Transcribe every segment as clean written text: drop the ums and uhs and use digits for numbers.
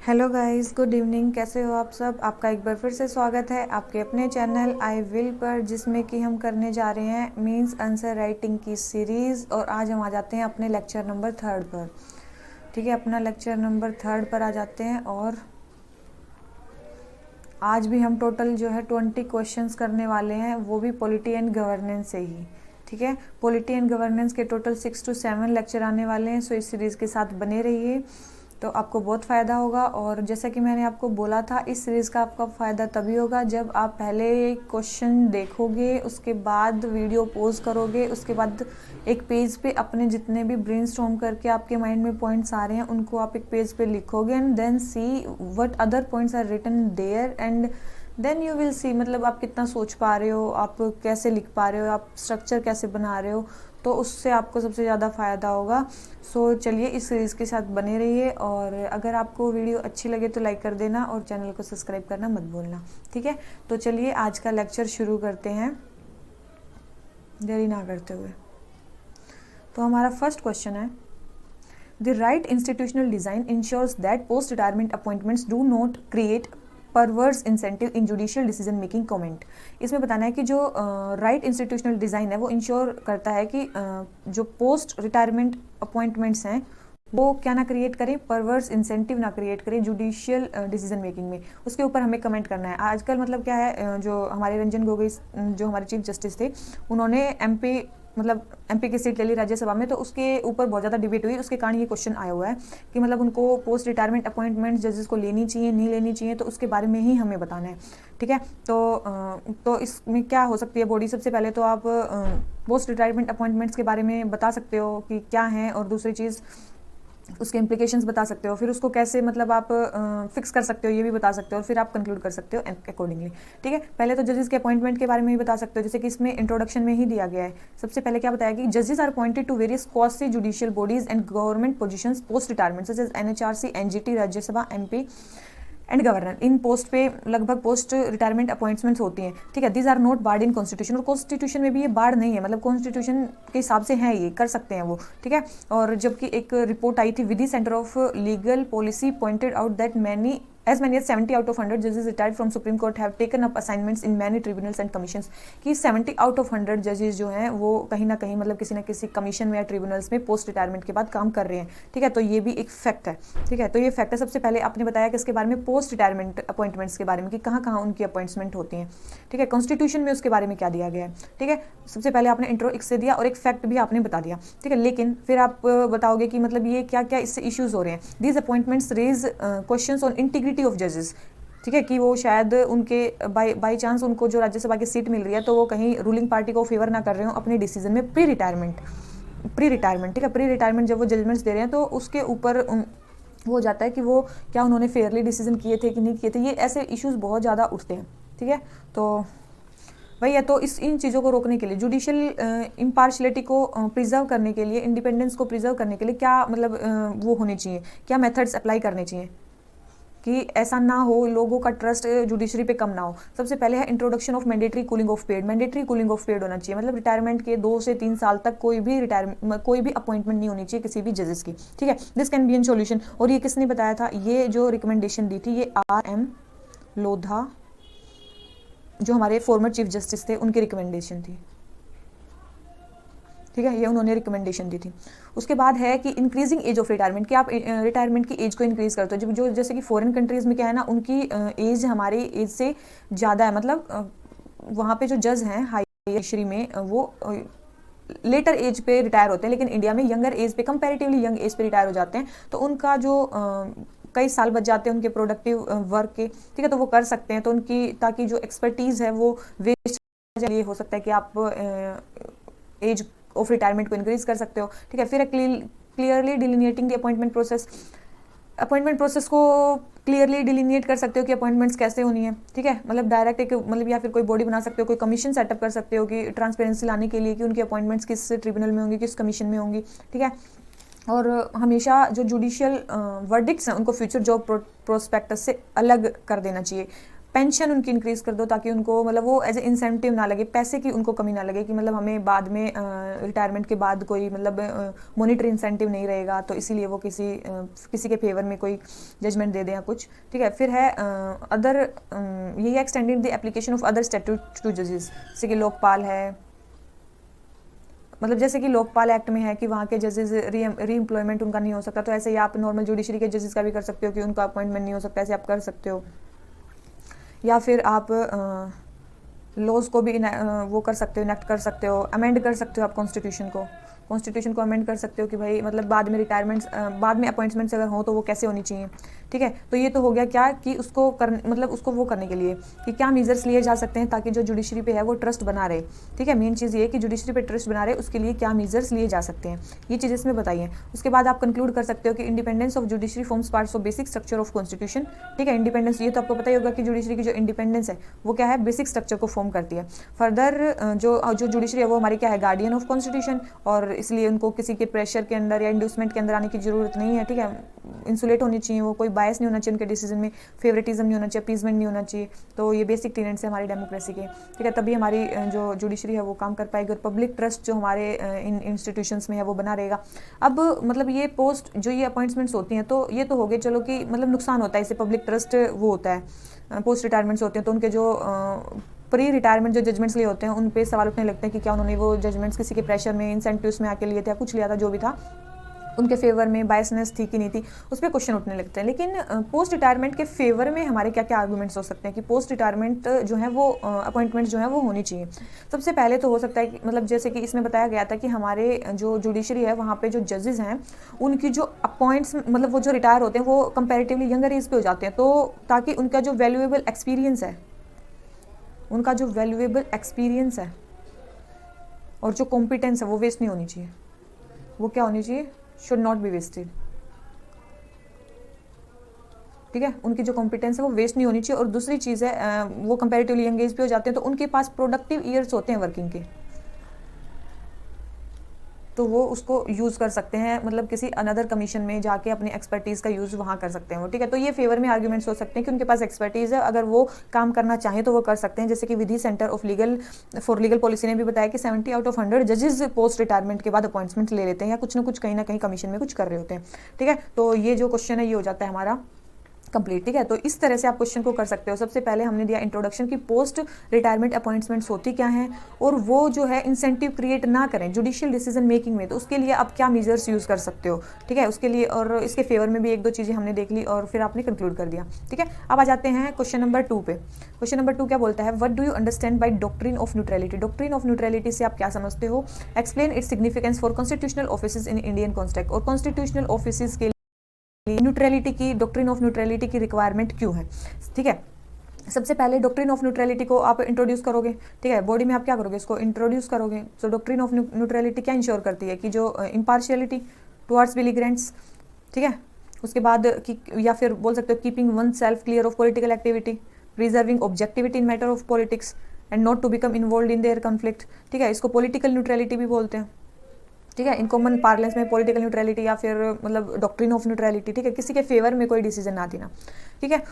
Hello guys, good evening. कैसे हो आप सब? आपका एक बार फिर से स्वागत है आपके अपने चैनल आई विल पर, जिसमें कि हम करने जा रहे हैं मींस आंसर राइटिंग की सीरीज़। और आज हम आ जाते हैं अपने लेक्चर नंबर 3 पर। ठीक है, अपना लेक्चर नंबर 3 पर आ जाते हैं। और आज भी हम टोटल जो है 20 क्वेश्चंस करने वाले हैं, वो भी पॉलिटी एंड गवर्नेंस से ही। ठीक है, पॉलिटी एंड गवर्नेंस के टोटल 6 to 7 लेक्चर आने वाले हैं। सो इस सीरीज़ के साथ बने रहिए तो आपको बहुत फ़ायदा होगा। और जैसा कि मैंने आपको बोला था, इस सीरीज़ का आपका फ़ायदा तभी होगा जब आप पहले क्वेश्चन देखोगे, उसके बाद वीडियो पॉज करोगे, उसके बाद एक पेज पे अपने जितने भी ब्रेनस्टॉर्म करके आपके माइंड में पॉइंट्स आ रहे हैं उनको आप एक पेज पे लिखोगे and then see what other points are written there and then you will see, मतलब आप कितना सोच पा रहे हो, आप कैसे लिख पा रहे हो, आप स्ट्रक्चर कैसे बना रहे हो, तो उससे आपको सबसे ज़्यादा फ़ायदा होगा। सो चलिए इस सीरीज़ के साथ बने रहिए। और अगर आपको वीडियो अच्छी लगे तो लाइक कर देना और चैनल को सब्सक्राइब करना मत भूलना। ठीक है, तो चलिए आज का लेक्चर शुरू करते हैं देरी ना करते हुए। तो हमारा फर्स्ट क्वेश्चन है, the right institutional design ensures that post retirement appointments do not create perverse incentive in judicial decision making comment. इसमें बताना है कि जो राइट इंस्टीट्यूशनल डिज़ाइन है वो इंश्योर करता है कि जो पोस्ट रिटायरमेंट अपॉइंटमेंट्स हैं वो क्या ना क्रिएट करें, परवर्स इंसेंटिव ना क्रिएट करें जुडिशियल डिसीजन मेकिंग में। उसके ऊपर हमें कमेंट करना है। आजकल मतलब क्या है, जो हमारे रंजन गोगोई जो हमारे चीफ जस्टिस थे, उन्होंने एमपी की सीट ले ली राज्यसभा में, तो उसके ऊपर बहुत ज़्यादा डिबेट हुई। उसके कारण ये क्वेश्चन आया हुआ है कि मतलब उनको पोस्ट रिटायरमेंट अपॉइंटमेंट जजेस को लेनी चाहिए, नहीं लेनी चाहिए, तो उसके बारे में ही हमें बताना है। ठीक है, तो इसमें क्या हो सकती है बॉडी। सबसे पहले तो आप पोस्ट रिटायरमेंट अपॉइंटमेंट्स के बारे में बता सकते हो कि क्या हैं, और दूसरी चीज़ उसके इम्प्लीकेशंस बता सकते हो, फिर उसको कैसे मतलब आप फिक्स कर सकते हो ये भी बता सकते हो, और फिर आप कंक्लूड कर सकते हो अकॉर्डिंगली। ठीक है, पहले तो जजेस के अपॉइंटमेंट के बारे में भी बता सकते हो, जैसे कि इसमें इंट्रोडक्शन में ही दिया गया है। सबसे पहले क्या बताया कि जजेस are appointed to various quasi judicial bodies and government positions post retirement such as NHRC, NGT, Rajya Sabha, MP and governor. इन पोस्ट पे लगभग पोस्ट रिटायरमेंट अपॉइंटमेंट्स होती हैं। ठीक है, these are not barred in constitution, और कॉन्स्टिट्यूशन में भी ये बार्ड नहीं है, मतलब कॉन्स्टिट्यूशन के हिसाब से हैं, ये कर सकते हैं वो। ठीक है, और जबकि एक रिपोर्ट आई थी Vidhi center of legal policy pointed out that many as many as 70 out of 100 judges retired from Supreme Court have taken up assignments in many tribunals and commissions। कि 70 out of 100 जजेस जो हैं वो कहीं ना कहीं मतलब किसी ना किसी कमीशन में या ट्रिब्यूनल्स में पोस्ट रिटायरमेंट के बाद काम कर रहे हैं। ठीक है, तो ये भी एक फैक्ट है। ठीक है, तो ये फैक्ट है। सबसे पहले आपने बताया कि इसके बारे में पोस्ट रिटायरमेंट अपॉइंटमेंट्स के बारे में कि कहाँ कहाँ उनकी अपॉइंटमेंट होती हैं। ठीक है, कॉन्स्टिट्यूशन में उसके बारे में क्या दिया गया है। ठीक है, सबसे पहले आपने इंट्रो इससे दिया और एक फैक्ट भी आपने बता दिया। ठीक है, लेकिन फिर आप बताओगे कि मतलब ये क्या क्या इससे इश्यूज हो रहे हैं। These appointments raise questions on integrity of जजेस। ठीक है, कि वो शायद उनके बाई चांस उनको जो राज्यसभा की सीट मिल रही है तो वो कहीं रूलिंग पार्टी को फेवर ना कर रहे हो अपने डिसीजन में प्री रिटायरमेंट। ठीक है, प्री रिटायरमेंट जब वो जजमेंट्स दे रहे हैं तो उसके ऊपर वो हो जाता है कि वो क्या उन्होंने फेयरली डिसीजन किए थे कि नहीं किए थे। ये ऐसे इश्यूज बहुत ज़्यादा उठते हैं। ठीक है, तो वही है। तो इन चीज़ों को रोकने के लिए, जुडिशियल इम्पार्शलिटी को प्रिजर्व करने के लिए, इंडिपेंडेंस को प्रिजर्व करने के लिए क्या मतलब वो होने चाहिए, क्या मेथड्स अप्लाई करने चाहिए कि ऐसा ना हो, लोगों का ट्रस्ट जुडिशरी पे कम ना हो। सबसे पहले है introduction of mandatory cooling of period. Mandatory cooling of period होना चाहिए, मतलब रिटायरमेंट के 2 से 3 साल तक कोई भी अपॉइंटमेंट नहीं होनी चाहिए किसी भी जजेस की। ठीक है, this can be an solution. और ये किसने बताया था, ये जो रिकमेंडेशन दी थी ये RM लोधा जो हमारे फॉर्मर चीफ जस्टिस थे उनकी रिकमेंडेशन थी। ठीक है, ये उन्होंने रिकमेंडेशन दी थी। उसके बाद है कि इंक्रीजिंग एज ऑफ रिटायरमेंट, कि आप रिटायरमेंट की एज को इंक्रीज करते हो। जो जैसे कि फॉरेन कंट्रीज़ में क्या है ना, उनकी एज हमारी एज से ज़्यादा है, मतलब वहाँ पे जो जज हैं हाई जुडिशरी में वो लेटर एज पे रिटायर होते हैं, लेकिन इंडिया में यंगर एज पे, कंपैरेटिवली यंग एज पे रिटायर हो जाते हैं। तो उनका जो कई साल बच जाते हैं उनके प्रोडक्टिव वर्क के। ठीक है, तो वो कर सकते हैं, तो उनकी ताकि जो एक्सपर्टीज़ है वो वेस्ट ये हो सकता है कि आप एज ऑफ रिटायरमेंट को इंक्रीज कर सकते हो। ठीक है, फिर clearly delineating the appointment process. Appointment process को क्लियरली डिलिनिएट कर सकते हो कि अपॉइंटमेंट्स कैसे होनी है। ठीक है, मतलब डायरेक्ट एक मतलब या फिर कोई बॉडी बना सकते हो, कोई कमीशन सेटअप कर सकते हो कि ट्रांसपेरेंसी लाने के लिए कि उनकी अपॉइंटमेंट्स किस ट्रिब्यूनल में होंगी, किस कमीशन में होंगी। ठीक है, और हमेशा जो जुडिशियल वर्डिक्ट्स हैं उनको फ्यूचर जॉब प्रोस्पेक्टस से अलग कर देना चाहिए। पेंशन उनकी इंक्रीज़ कर दो ताकि उनको मतलब वो एज ए इंसेंटिव ना लगे, पैसे की उनको कमी ना लगे कि मतलब हमें बाद में रिटायरमेंट के बाद कोई मतलब मॉनिटरी इंसेंटिव नहीं रहेगा, तो इसीलिए वो किसी के फेवर में कोई जजमेंट दे दें या कुछ, ठीक है। फिर है अदर, यही extended the application of other statute to जजेस, जैसे कि लोकपाल है, मतलब जैसे कि लोकपाल एक्ट में है कि वहाँ के जजेस री एम्प्लॉयमेंट उनका नहीं हो सकता, तो ऐसे ही आप नॉर्मल जुडिशरी के जजेस का भी कर सकते हो कि उनका अपॉइंटमेंट नहीं हो सकता, ऐसे आप कर सकते हो। या फिर आप लॉज को भी वो कर सकते हो, इनेक्ट कर सकते हो, अमेंड कर सकते हो आप कॉन्स्टिट्यूशन को अमेंड कर सकते हो कि भाई मतलब बाद में रिटायरमेंट्स, बाद में अपॉइंटमेंट्स अगर हो तो वो कैसे होनी चाहिए, ठीक है। तो ये तो हो गया क्या कि उसको मतलब उसको वो करने के लिए कि क्या मेजर्स लिए जा सकते हैं ताकि जो जुडिशरी पे है वो ट्रस्ट बना रहे, ठीक है। मेन चीज़ ये कि जुडिशरी पे ट्रस्ट बना रहे, उसके लिए क्या मेजर्स लिए जा सकते हैं, ये चीज़ इसमें बताइए। उसके बाद आप कंक्लूड कर सकते हो कि independence of judiciary forms parts of basic structure of constitution, ठीक है। इंडिपेंडेंस, ये तो आपको पता ही होगा कि जुडिशरी की जो इंडिपेंडेंस है वो क्या है, बेसिक स्ट्रक्चर को फॉर्म करती है। फर्दर जो जुडिशरी है वो हमारी क्या है, गार्डियन ऑफ कॉन्स्टिट्यूशन, और इसलिए उनको किसी के प्रेशर के अंदर या इंड्यूसमेंट के अंदर आने की जरूरत नहीं है, ठीक है। इंसुलेट होनी चाहिए, वो कोई बायस नहीं होना चाहिए उनके डिसीजन में, फेवरेटिज्म नहीं होना चाहिए, अपीजमेंट नहीं होना चाहिए। तो ये बेसिक टेनेंट्स है हमारी डेमोक्रेसी के, ठीक है। तभी हमारी जो जुडिशरी है वो काम कर पाएगी और पब्लिक ट्रस्ट जो हमारे इन इंस्टीट्यूशंस में है वो बना रहेगा। अब मतलब ये पोस्ट जो ये अपॉइंटमेंट्स होती हैं तो ये तो हो गए चलो कि मतलब नुकसान होता है इससे, पब्लिक ट्रस्ट वो होता है, पोस्ट रिटायरमेंट्स होते हैं तो उनके जो प्री रिटायरमेंट जो जजमेंट्स लिए होते हैं उन पे सवाल उठने लगते हैं कि क्या उन्होंने वो जजमेंट्स किसी के प्रेशर में, इंसेंटिव्स में आके लिए थे या कुछ लिया था, जो भी था उनके फेवर में बायसनेस थी कि नहीं थी, उस पर क्वेश्चन उठने लगते हैं। लेकिन पोस्ट रिटायरमेंट के फेवर में हमारे क्या क्या आर्गूमेंट्स हो सकते हैं कि पोस्ट रिटायरमेंट जो है वो अपॉइंटमेंट जो है वो होनी चाहिए। सबसे पहले तो हो सकता है कि मतलब जैसे कि इसमें बताया गया था कि हमारे जो जुडिशरी है वहाँ पे जो जजेस हैं उनकी जो अपॉइंट्स मतलब वो जो रिटायर होते हैं वो कंपेरेटिवली यंगर एज पे हो जाते हैं, तो ताकि उनका जो वैल्यूएबल एक्सपीरियंस है, उनका जो वैल्यूएबल एक्सपीरियंस है और जो कॉम्पिटेंस है वो वेस्ट नहीं होनी चाहिए। वो क्या होनी चाहिए, शुड नॉट बी वेस्टेड, ठीक है। उनकी जो कॉम्पिटेंस है वो वेस्ट नहीं होनी चाहिए। और दूसरी चीज़ है वो कंपैरेटिवली यंग एज पे हो जाते हैं तो उनके पास प्रोडक्टिव ईयर्स होते हैं वर्किंग के, तो वो उसको यूज़ कर सकते हैं, मतलब किसी अनदर कमीशन में जाके अपनी एक्सपर्टीज़ का यूज़ वहाँ कर सकते हैं वो, ठीक है। तो ये फेवर में आर्ग्यूमेंट्स हो सकते हैं कि उनके पास एक्सपर्टीज़ है, अगर वो काम करना चाहें तो वो कर सकते हैं। जैसे कि Vidhi center of legal for legal policy ने भी बताया कि 70 आउट ऑफ 100 जजेस पोस्ट रिटायरमेंट के बाद अपॉइंटमेंट ले लेते हैं या कुछ ना कुछ कहीं ना कहीं कमीशन में कुछ कर रहे होते हैं, ठीक है। तो ये जो क्वेश्चन है ये हो जाता है हमारा कंप्लीट, ठीक है। तो इस तरह से आप क्वेश्चन को कर सकते हो। सबसे पहले हमने दिया इंट्रोडक्शन की पोस्ट रिटायरमेंट अपॉइंटमेंट्स होती क्या हैं और वो जो है इंसेंटिव क्रिएट ना करें जुडिशियल डिसीजन मेकिंग में, तो उसके लिए आप क्या मेजर्स यूज़ कर सकते हो, ठीक है। उसके लिए और इसके फेवर में भी एक दो चीज़ें हमने देख ली और फिर आपने कंक्लूड कर दिया, ठीक है। अब आ जाते हैं क्वेश्चन नंबर 2 पे। क्वेश्चन नंबर 2 क्या बोलता है, what do you understand by doctrine of neutrality. Doctrine of neutrality से आप क्या समझते हो, explain its significance for constitutional offices in Indian context, और कॉन्स्टिट्यूशनल ऑफिसेज के न्यूट्रलिटी की, डॉक्ट्रिन ऑफ न्यूट्रलिटी की रिक्वायरमेंट क्यों है, ठीक है। सबसे पहले डॉक्ट्रिन ऑफ न्यूट्रलिटी को आप इंट्रोड्यूस करोगे, ठीक है। बॉडी में आप क्या करोगे, इसको इंट्रोड्यूस करोगे। सो डॉक्ट्रिन ऑफ न्यूट्रलिटी क्या इंश्योर करती है कि जो इम्पार्शियलिटी टुवर्ड्स बिलीग्रेंट्स, ठीक है। उसके बाद या फिर बोल सकते हो keeping one self clear of political activity, preserving objectivity in matter of politics and not to become involve in their conflict, ठीक है। इसको पॉलिटिकल न्यूट्रलिटी भी बोलते हैं, ठीक है। इन कॉमन पार्लेंस में पॉलिटिकल न्यूट्रलिटी या फिर मतलब डॉक्ट्रिन ऑफ न्यूट्रलिटी, ठीक है, किसी के फेवर में कोई डिसीजन ना देना, ठीक है।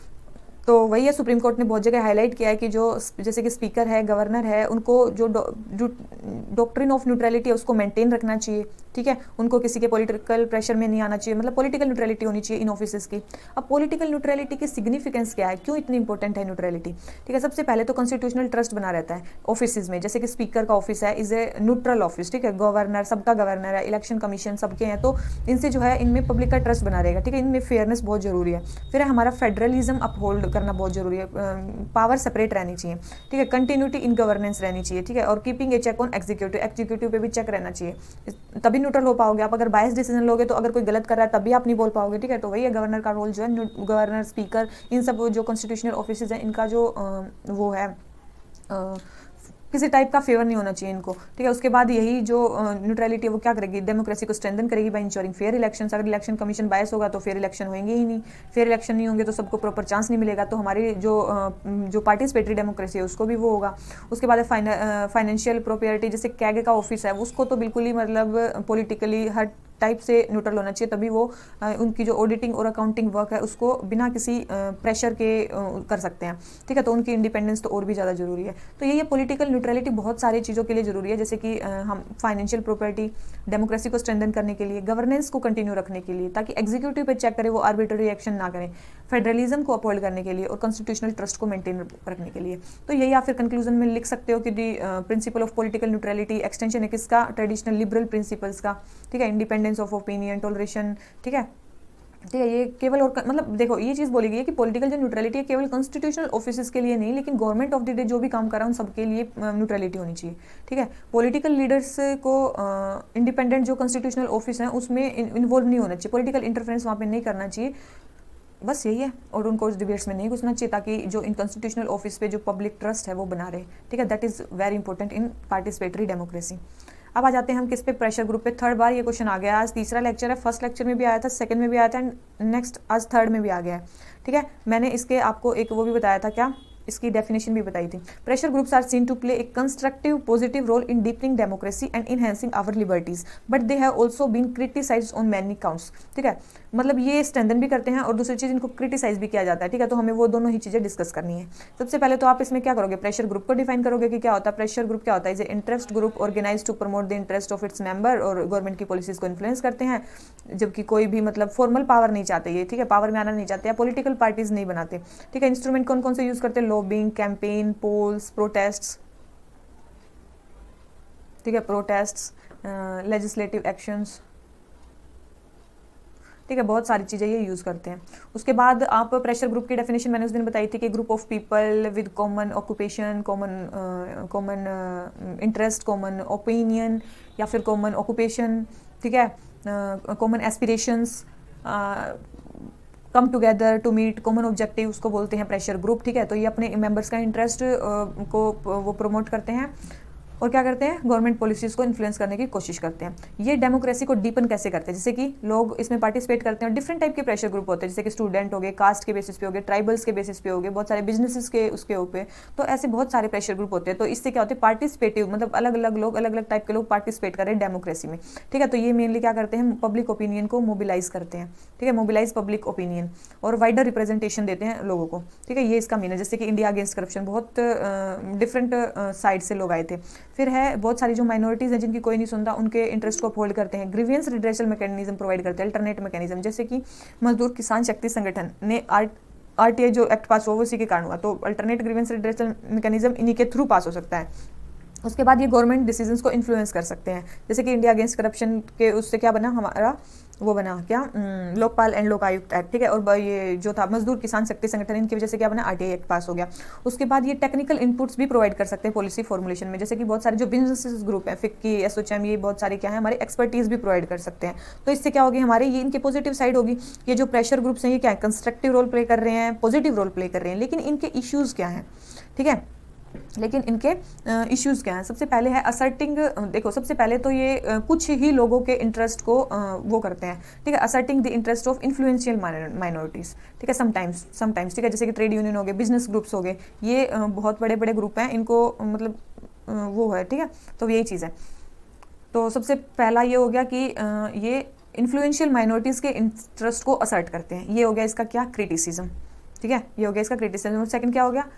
तो वही है, सुप्रीम कोर्ट ने बहुत जगह हाईलाइट किया है कि जो जैसे कि स्पीकर है, गवर्नर है, उनको जो डॉक्ट्रिन ऑफ न्यूट्रलिटी है उसको मेंटेन रखना चाहिए, ठीक है। उनको किसी के पॉलिटिकल प्रेशर में नहीं आना चाहिए, मतलब पॉलिटिकल न्यूट्रलिटी होनी चाहिए इन ऑफिसेज की। अब पॉलिटिकल न्यूट्रलिटी की सिग्निफिकेंस क्या है, क्यों इतनी इंपॉर्टेंट है न्यूट्रलिटी, ठीक है। सबसे पहले तो कॉन्स्टिट्यूशनल ट्रस्ट बना रहता है ऑफिसेज में, जैसे कि स्पीकर का ऑफिस है, इज ए न्यूट्रल ऑफिस, ठीक है। गवर्नर सबका गवर्नर है, इलेक्शन कमीशन सबके हैं, तो इनसे जो है इनमें पब्लिक का ट्रस्ट बना रहेगा, ठीक है। इनमें फेयरनेस बहुत जरूरी है। फिर हमारा फेडरलिज्म अपहोल्ड करना बहुत जरूरी है, पावर सेपरेट रहनी चाहिए, ठीक है। कंटिन्यूटी इन गवर्नेंस रहनी चाहिए, ठीक है। और keeping a check on executive पे भी चेक रहना चाहिए, तभी न्यूट्रल हो पाओगे आप। अगर बायस डिसीजन लोगे तो अगर कोई गलत कर रहा है तब भी आप नहीं बोल पाओगे, ठीक है। तो वही है गवर्नर का रोल जो है, गवर्नर, स्पीकर, इन सब जो कॉन्स्टिट्यूशनल ऑफिसेज हैं इनका जो वो है किसी टाइप का फेवर नहीं होना चाहिए इनको, ठीक है। उसके बाद यही जो न्यूट्रलिटी है वो क्या करेगी, डेमोक्रेसी को स्ट्रेंथन करेगी बाय इंश्योरिंग फेयर इलेक्शंस। अगर इलेक्शन कमीशन बायस होगा तो फेयर इलेक्शन होंगे ही नहीं, फेयर इलेक्शन नहीं होंगे तो सबको प्रॉपर चांस नहीं मिलेगा, तो हमारी जो पार्टिसिपेटरी डेमोक्रेसी है उसको भी वो होगा। उसके बाद फाइनेंशियल प्रोपेरिटी, जैसे कैग का ऑफिस है उसको तो बिल्कुल ही मतलब पॉलिटिकली हर टाइप से न्यूट्रल होना चाहिए, तभी वो उनकी जो ऑडिटिंग और अकाउंटिंग वर्क है उसको बिना किसी प्रेशर के कर सकते हैं, ठीक है। तो उनकी इंडिपेंडेंस तो और भी ज़्यादा जरूरी है। तो ये पॉलिटिकल न्यूट्रलिटी बहुत सारी चीज़ों के लिए जरूरी है, जैसे कि हम फाइनेंशियल प्रॉपर्टी, डेमोक्रेसी को स्ट्रेंथन करने के लिए, गवर्नेंस को कंटिन्यू रखने के लिए, ताकि एग्जीक्यूटिव पे चेक करे वो आर्बिट्ररी एक्शन ना करें, फेडरलिज्म को अपहोल्ड करने के लिए और कॉन्स्टिट्यूशनल ट्रस्ट को मेंटेन रखने के लिए। तो यही आप फिर कंक्लूजन में लिख सकते हो कि the principle of political neutrality extension है किसका, ट्रेडिशनल लिबरल प्रिंसिपल्स का, ठीक है, इंडिपेंडेंस ऑफ ओपिनियन, टॉलरेशन, ठीक है, ठीक है। ये केवल और मतलब देखो ये चीज़ बोली गई है कि पॉलिटिकल जो न्यूट्रलिटी है केवल कॉन्स्टिट्यूशनल ऑफिस के लिए नहीं, लेकिन गवर्नमेंट ऑफ द डे जो भी काम कर रहा है उन सबके लिए न्यूट्रलिटी होनी चाहिए, ठीक है। पॉलिटिकल लीडर्स को इंडिपेंडेंट जो कॉन्स्टिट्यूशनल ऑफिस है उसमें इन्वॉल्व नहीं होना चाहिए, पॉलिटिकल इंटरफेरेंस वहाँ पे नहीं करना चाहिए, बस यही है। और उनको उस डिबेट्स में नहीं घुसना चाहिए, ताकि जो इन कॉन्स्टिट्यूशनल ऑफिस पे जो पब्लिक ट्रस्ट है वो बना रहे, ठीक है। That is very important in participatory democracy. अब आ जाते हैं हम किस पे, प्रेशर ग्रुप पे। थर्ड बार ये क्वेश्चन आ गया, आज तीसरा लेक्चर है, फर्स्ट लेक्चर में भी आया था, सेकंड में भी आया था, एंड नेक्स्ट आज थर्ड में भी आ गया है, ठीक है। मैंने इसके आपको एक वो भी बताया था, क्या इसकी डेफिनेशन भी बताई थी। Pressure groups are seen to play a constructive positive role in deepening democracy and enhancing our liberties, but they have also been criticised on many counts, ठीक है। मतलब ये स्ट्रेंथन भी करते हैं और दूसरी चीज़ इनको क्रिटिसाइज भी किया जाता है, ठीक है। तो हमें वो दोनों ही चीज़ें डिस्कस करनी है। सबसे पहले तो आप इसमें क्या करोगे, प्रेशर ग्रुप को डिफाइन करोगे कि क्या होता है प्रेशर ग्रुप, क्या होता है। Is a interest group organise to promote the interest of its member, और गवर्नमेंट की पॉलिसीज को इन्फ्लुएंस करते हैं, जबकि कोई भी मतलब फॉर्मल पावर नहीं चाहते ये, ठीक है, पावर में आना नहीं चाहते, या पॉलिटिकल पार्टीज नहीं बनाते, ठीक है। इंस्ट्रूमेंट कौन कौन से यूज करते हैं, लॉबिंग, कैंपेन, पोल्स, प्रोटेस्ट्स, ठीक है, प्रोटेस्ट्स, लेजिस्लेटिव एक्शंस, ठीक है, बहुत सारी चीज़ें ये यूज़ करते हैं। उसके बाद आप प्रेशर ग्रुप की डेफिनेशन मैंने उस दिन बताई थी कि group of people with common occupation, common interest, common opinion, या फिर कॉमन ऑक्यूपेशन, ठीक है, common aspirations, come together to meet common objective, उसको बोलते हैं प्रेशर ग्रुप, ठीक है। तो ये अपने मेंबर्स का इंटरेस्ट को वो प्रमोट करते हैं और क्या करते हैं, गवर्नमेंट पॉलिसीज को इन्फ्लुएंस करने की कोशिश करते हैं। ये डेमोक्रेसी को डीपन कैसे करते हैं, जैसे कि लोग इसमें पार्टिसिपेट करते हैं और डिफरेंट टाइप के प्रेशर ग्रुप होते हैं, जैसे कि स्टूडेंट हो गए, कास्ट के बेसिस पे हो गए, ट्राइबल्स के बेसिस पे हो गए, बहुत सारे बिजनेसेस के उसके ऊपर, तो ऐसे बहुत सारे प्रेशर ग्रुप होते हैं। तो इससे क्या होते हैं, पार्टिसिपेटिव, मतलब अलग अलग लोग, अलग अलग टाइप के लोग पार्टिसिपेट कर रहे हैं डेमोक्रेसी में, ठीक है। तो ये मेनली क्या करते हैं, पब्लिक ओपिनियन को मोबिलाइज करते हैं, ठीक है, मोबिलाइज पब्लिक ओपिनियन, और वाइडर रिप्रेजेंटेशन देते हैं लोगों को, ठीक है। ये इसका मीन है। जैसे कि इंडिया अगेंस्ट करप्शन, बहुत डिफरेंट साइड से लोग आए थे। फिर है बहुत सारी जो माइनॉरिटीज हैं जिनकी कोई नहीं सुनता, उनके इंटरेस्ट को अपहोल्ड करते हैं, ग्रीवियंस रिड्रेसल मैकेनिज्म प्रोवाइड करते हैं, अल्टरनेट मैकेनिज्म, जैसे कि मजदूर किसान शक्ति संगठन ने आरटीआई जो एक्ट पास हुआ वो इसी के कारण हुआ, तो अल्टरनेट ग्रीवियंस रिड्रेसल मैकेनिज्म इन्हीं के थ्रू पास हो सकता है। उसके बाद ये गवर्नमेंट डिसीजंस को इन्फ्लुएंस कर सकते हैं, जैसे कि इंडिया अगेंस्ट करप्शन के उससे क्या बना हमारा, वो बना क्या, लोकपाल एंड लोकायुक्त एक्ट, ठीक है। और ये जो था मजदूर किसान शक्ति संगठन, इनकी वजह से क्या बना, आरटीआई एक्ट पास हो गया। उसके बाद ये टेक्निकल इनपुट्स भी प्रोवाइड कर सकते हैं पॉलिसी फॉर्मुलेशन में, जैसे कि बहुत सारे जो बिजनेस ग्रुप है, फिक्की, एसोचैम, ये बहुत सारे क्या है हमारे एक्सपर्टीज भी प्रोवाइड कर सकते हैं। तो इससे क्या होगी, हमारे ये इनके पॉजिटिव साइड होगी। ये जो प्रेशर ग्रुप्स हैं ये क्या है, कंस्ट्रक्टिव रोल प्ले कर रहे हैं, पॉजिटिव रोल प्ले कर रहे हैं, लेकिन इनके इश्यूज क्या हैं, ठीक है, लेकिन इनके इश्यूज क्या हैं। सबसे पहले है असर्टिंग, देखो सबसे पहले तो ये कुछ ही लोगों के इंटरेस्ट को वो करते हैं, ठीक है, asserting the interest of influential minorities, ठीक है, समटाइम्स, ठीक है, जैसे कि ट्रेड यूनियन हो गए, बिजनेस ग्रुप्स हो गए, ये बहुत बड़े बड़े ग्रुप हैं, इनको मतलब वो है, ठीक है। तो यही चीज़ है। तो सबसे पहला ये हो गया कि ये इन्फ्लुएंशियल माइनॉरिटीज़ के इंटरेस्ट को असर्ट करते हैं, ये हो गया इसका क्या, क्रिटिसिज्म, ठीक है, ये हो गया इसका क्रिटिसिज्म। और सेकंड क्या हो गया,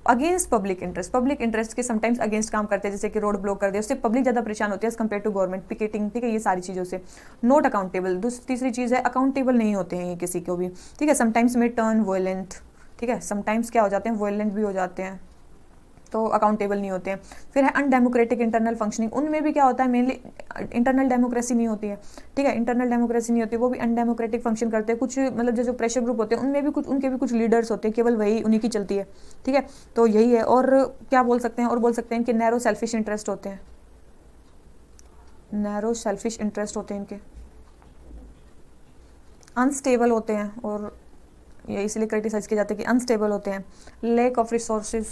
अगेंस्ट पब्लिक इंटरेस्ट के समटाइम्स अगेंस्ट काम करते हैं, जैसे कि रोड ब्लॉक कर दिया, उससे पब्लिक ज़्यादा परेशान होती है as compare to government, picketing, ठीक है, ये सारी चीज़ों से। नॉट अकाउंटेबल, तीसरी चीज़ है अकाउंटेबल नहीं होते हैं ये किसी को भी, ठीक है, समटाइम्स में टर्न वायलेंट, ठीक है, समटाइम्स क्या हो जाते हैं, वायलेंट भी हो जाते हैं, तो अकाउंटेबल नहीं होते हैं। फिर है अनडेमोक्रेटिक इंटरनल फंक्शनिंग, उनमें भी क्या होता है, मेनली इंटरनल डेमोक्रेसी नहीं होती है, ठीक है, इंटरनल डेमोक्रेसी नहीं होती, वो भी अनडेमोक्रेटिक फंक्शन करते हैं। कुछ मतलब जो प्रेशर ग्रुप होते हैं उनमें भी कुछ, उनके भी कुछ लीडर्स होते हैं, केवल वही उन्हीं की चलती है, ठीक है। तो यही है। और क्या बोल सकते हैं, और बोल सकते हैं कि नैरो सेल्फिश इंटरेस्ट होते हैं, नैरो सेल्फिश इंटरेस्ट होते हैं इनके, अनस्टेबल होते हैं, और ये इसलिए क्रिटिसाइज किए जाते हैं कि अनस्टेबल होते हैं, लैक ऑफ रिसोर्सेज,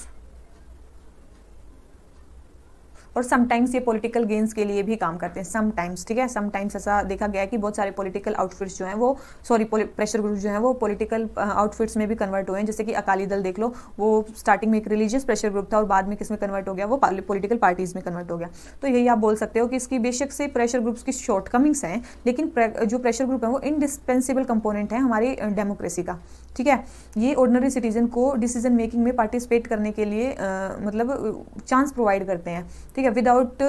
और समटाइम्स ये पॉलिटिकल गेन्स के लिए भी काम करते हैं, समटाइम्स, ठीक है। समटाइम्स ऐसा देखा गया है कि बहुत सारे पॉलिटिकल आउटफिट्स जो हैं वो प्रेशर ग्रुप जो हैं वो पॉलिटिकल आउटफिट्स में भी कन्वर्ट हुए हैं। जैसे कि अकाली दल देख लो, वो स्टार्टिंग में एक रिलीजियस प्रेशर ग्रुप था और बाद में किस में कन्वर्ट हो गया, वो पॉलिटिकल पार्टीज में कन्वर्ट हो गया। तो यही आप बोल सकते हो कि इसकी बेशक से प्रेशर ग्रुप्स की शॉर्टकमिंग्स हैं, लेकिन जो प्रेशर ग्रुप है वो इंडिस्पेंसिबल कंपोनेंट है हमारी डेमोक्रेसी का, ठीक है। ये ऑर्डिनरी सिटीजन को डिसीजन मेकिंग में पार्टिसिपेट करने के लिए मतलब चांस प्रोवाइड करते हैं, ठीक है, without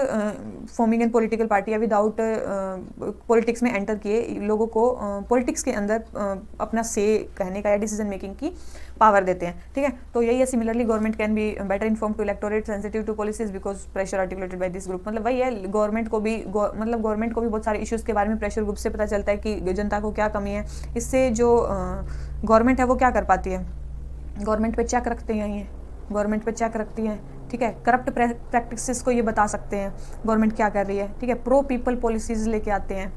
forming an political party या विदाउट पॉलिटिक्स में एंटर किए लोगों को पॉलिटिक्स के अंदर अपना से कहने का या डिसीजन मेकिंग की पावर देते हैं, ठीक है। तो यही है, similarly government can be better inform to electorate, sensitive to policies because pressure articulated by this group. मतलब वही है, गवर्नमेंट को भी बहुत सारे इश्यूज के बारे में प्रेशर ग्रुप से पता चलता है कि जनता को क्या कमी है। इससे जो गवर्नमेंट है वो क्या कर पाती है, गवर्नमेंट पे चेक रखते हैं, ये गवर्नमेंट पे चेक रखती है, ठीक है। करप्ट प्रैक्टिसेस को ये बता सकते हैं गवर्नमेंट क्या कर रही है, ठीक है। प्रो पीपल पॉलिसीज लेके आते हैं,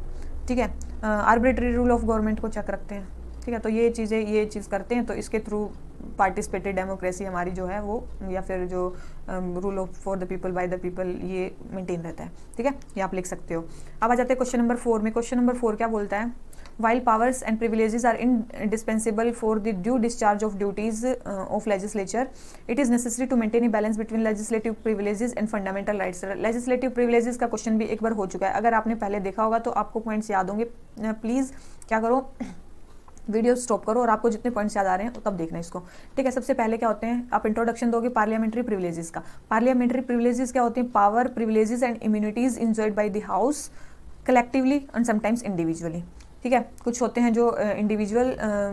ठीक है। आर्बिट्रेरी रूल ऑफ गवर्नमेंट को चेक रखते हैं, ठीक है। तो ये चीज़ करते हैं, तो इसके थ्रू पार्टिसिपेटेड डेमोक्रेसी हमारी जो है वो, या फिर जो rule of for the people by the people, ये मेंटेन रहता है, ठीक है। ये आप लिख सकते हो। अब आ जाते हैं क्वेश्चन नंबर 4 में। क्वेश्चन नंबर 4 क्या बोलता है, while powers and privileges are indispensable for the due discharge of duties of legislature, it is necessary to maintain a balance between legislative privileges and fundamental rights. legislative privileges का question भी एक बार हो चुका है, अगर आपने पहले देखा होगा तो आपको पॉइंट्स याद होंगे। प्लीज़ क्या करो, वीडियो स्टॉप करो और आपको जितने पॉइंट्स याद आ रहे हैं तब देखना इसको, ठीक है। सबसे पहले क्या होते हैं, आप इंट्रोडक्शन दोगे पार्लियामेंट्री प्रिविलेजेस का। पार्लियामेंट्री प्रिविलेजेस क्या होते हैं, power, privileges and immunities enjoyed by the house collectively and sometimes individually, ठीक है। कुछ होते हैं जो इंडिविजुअल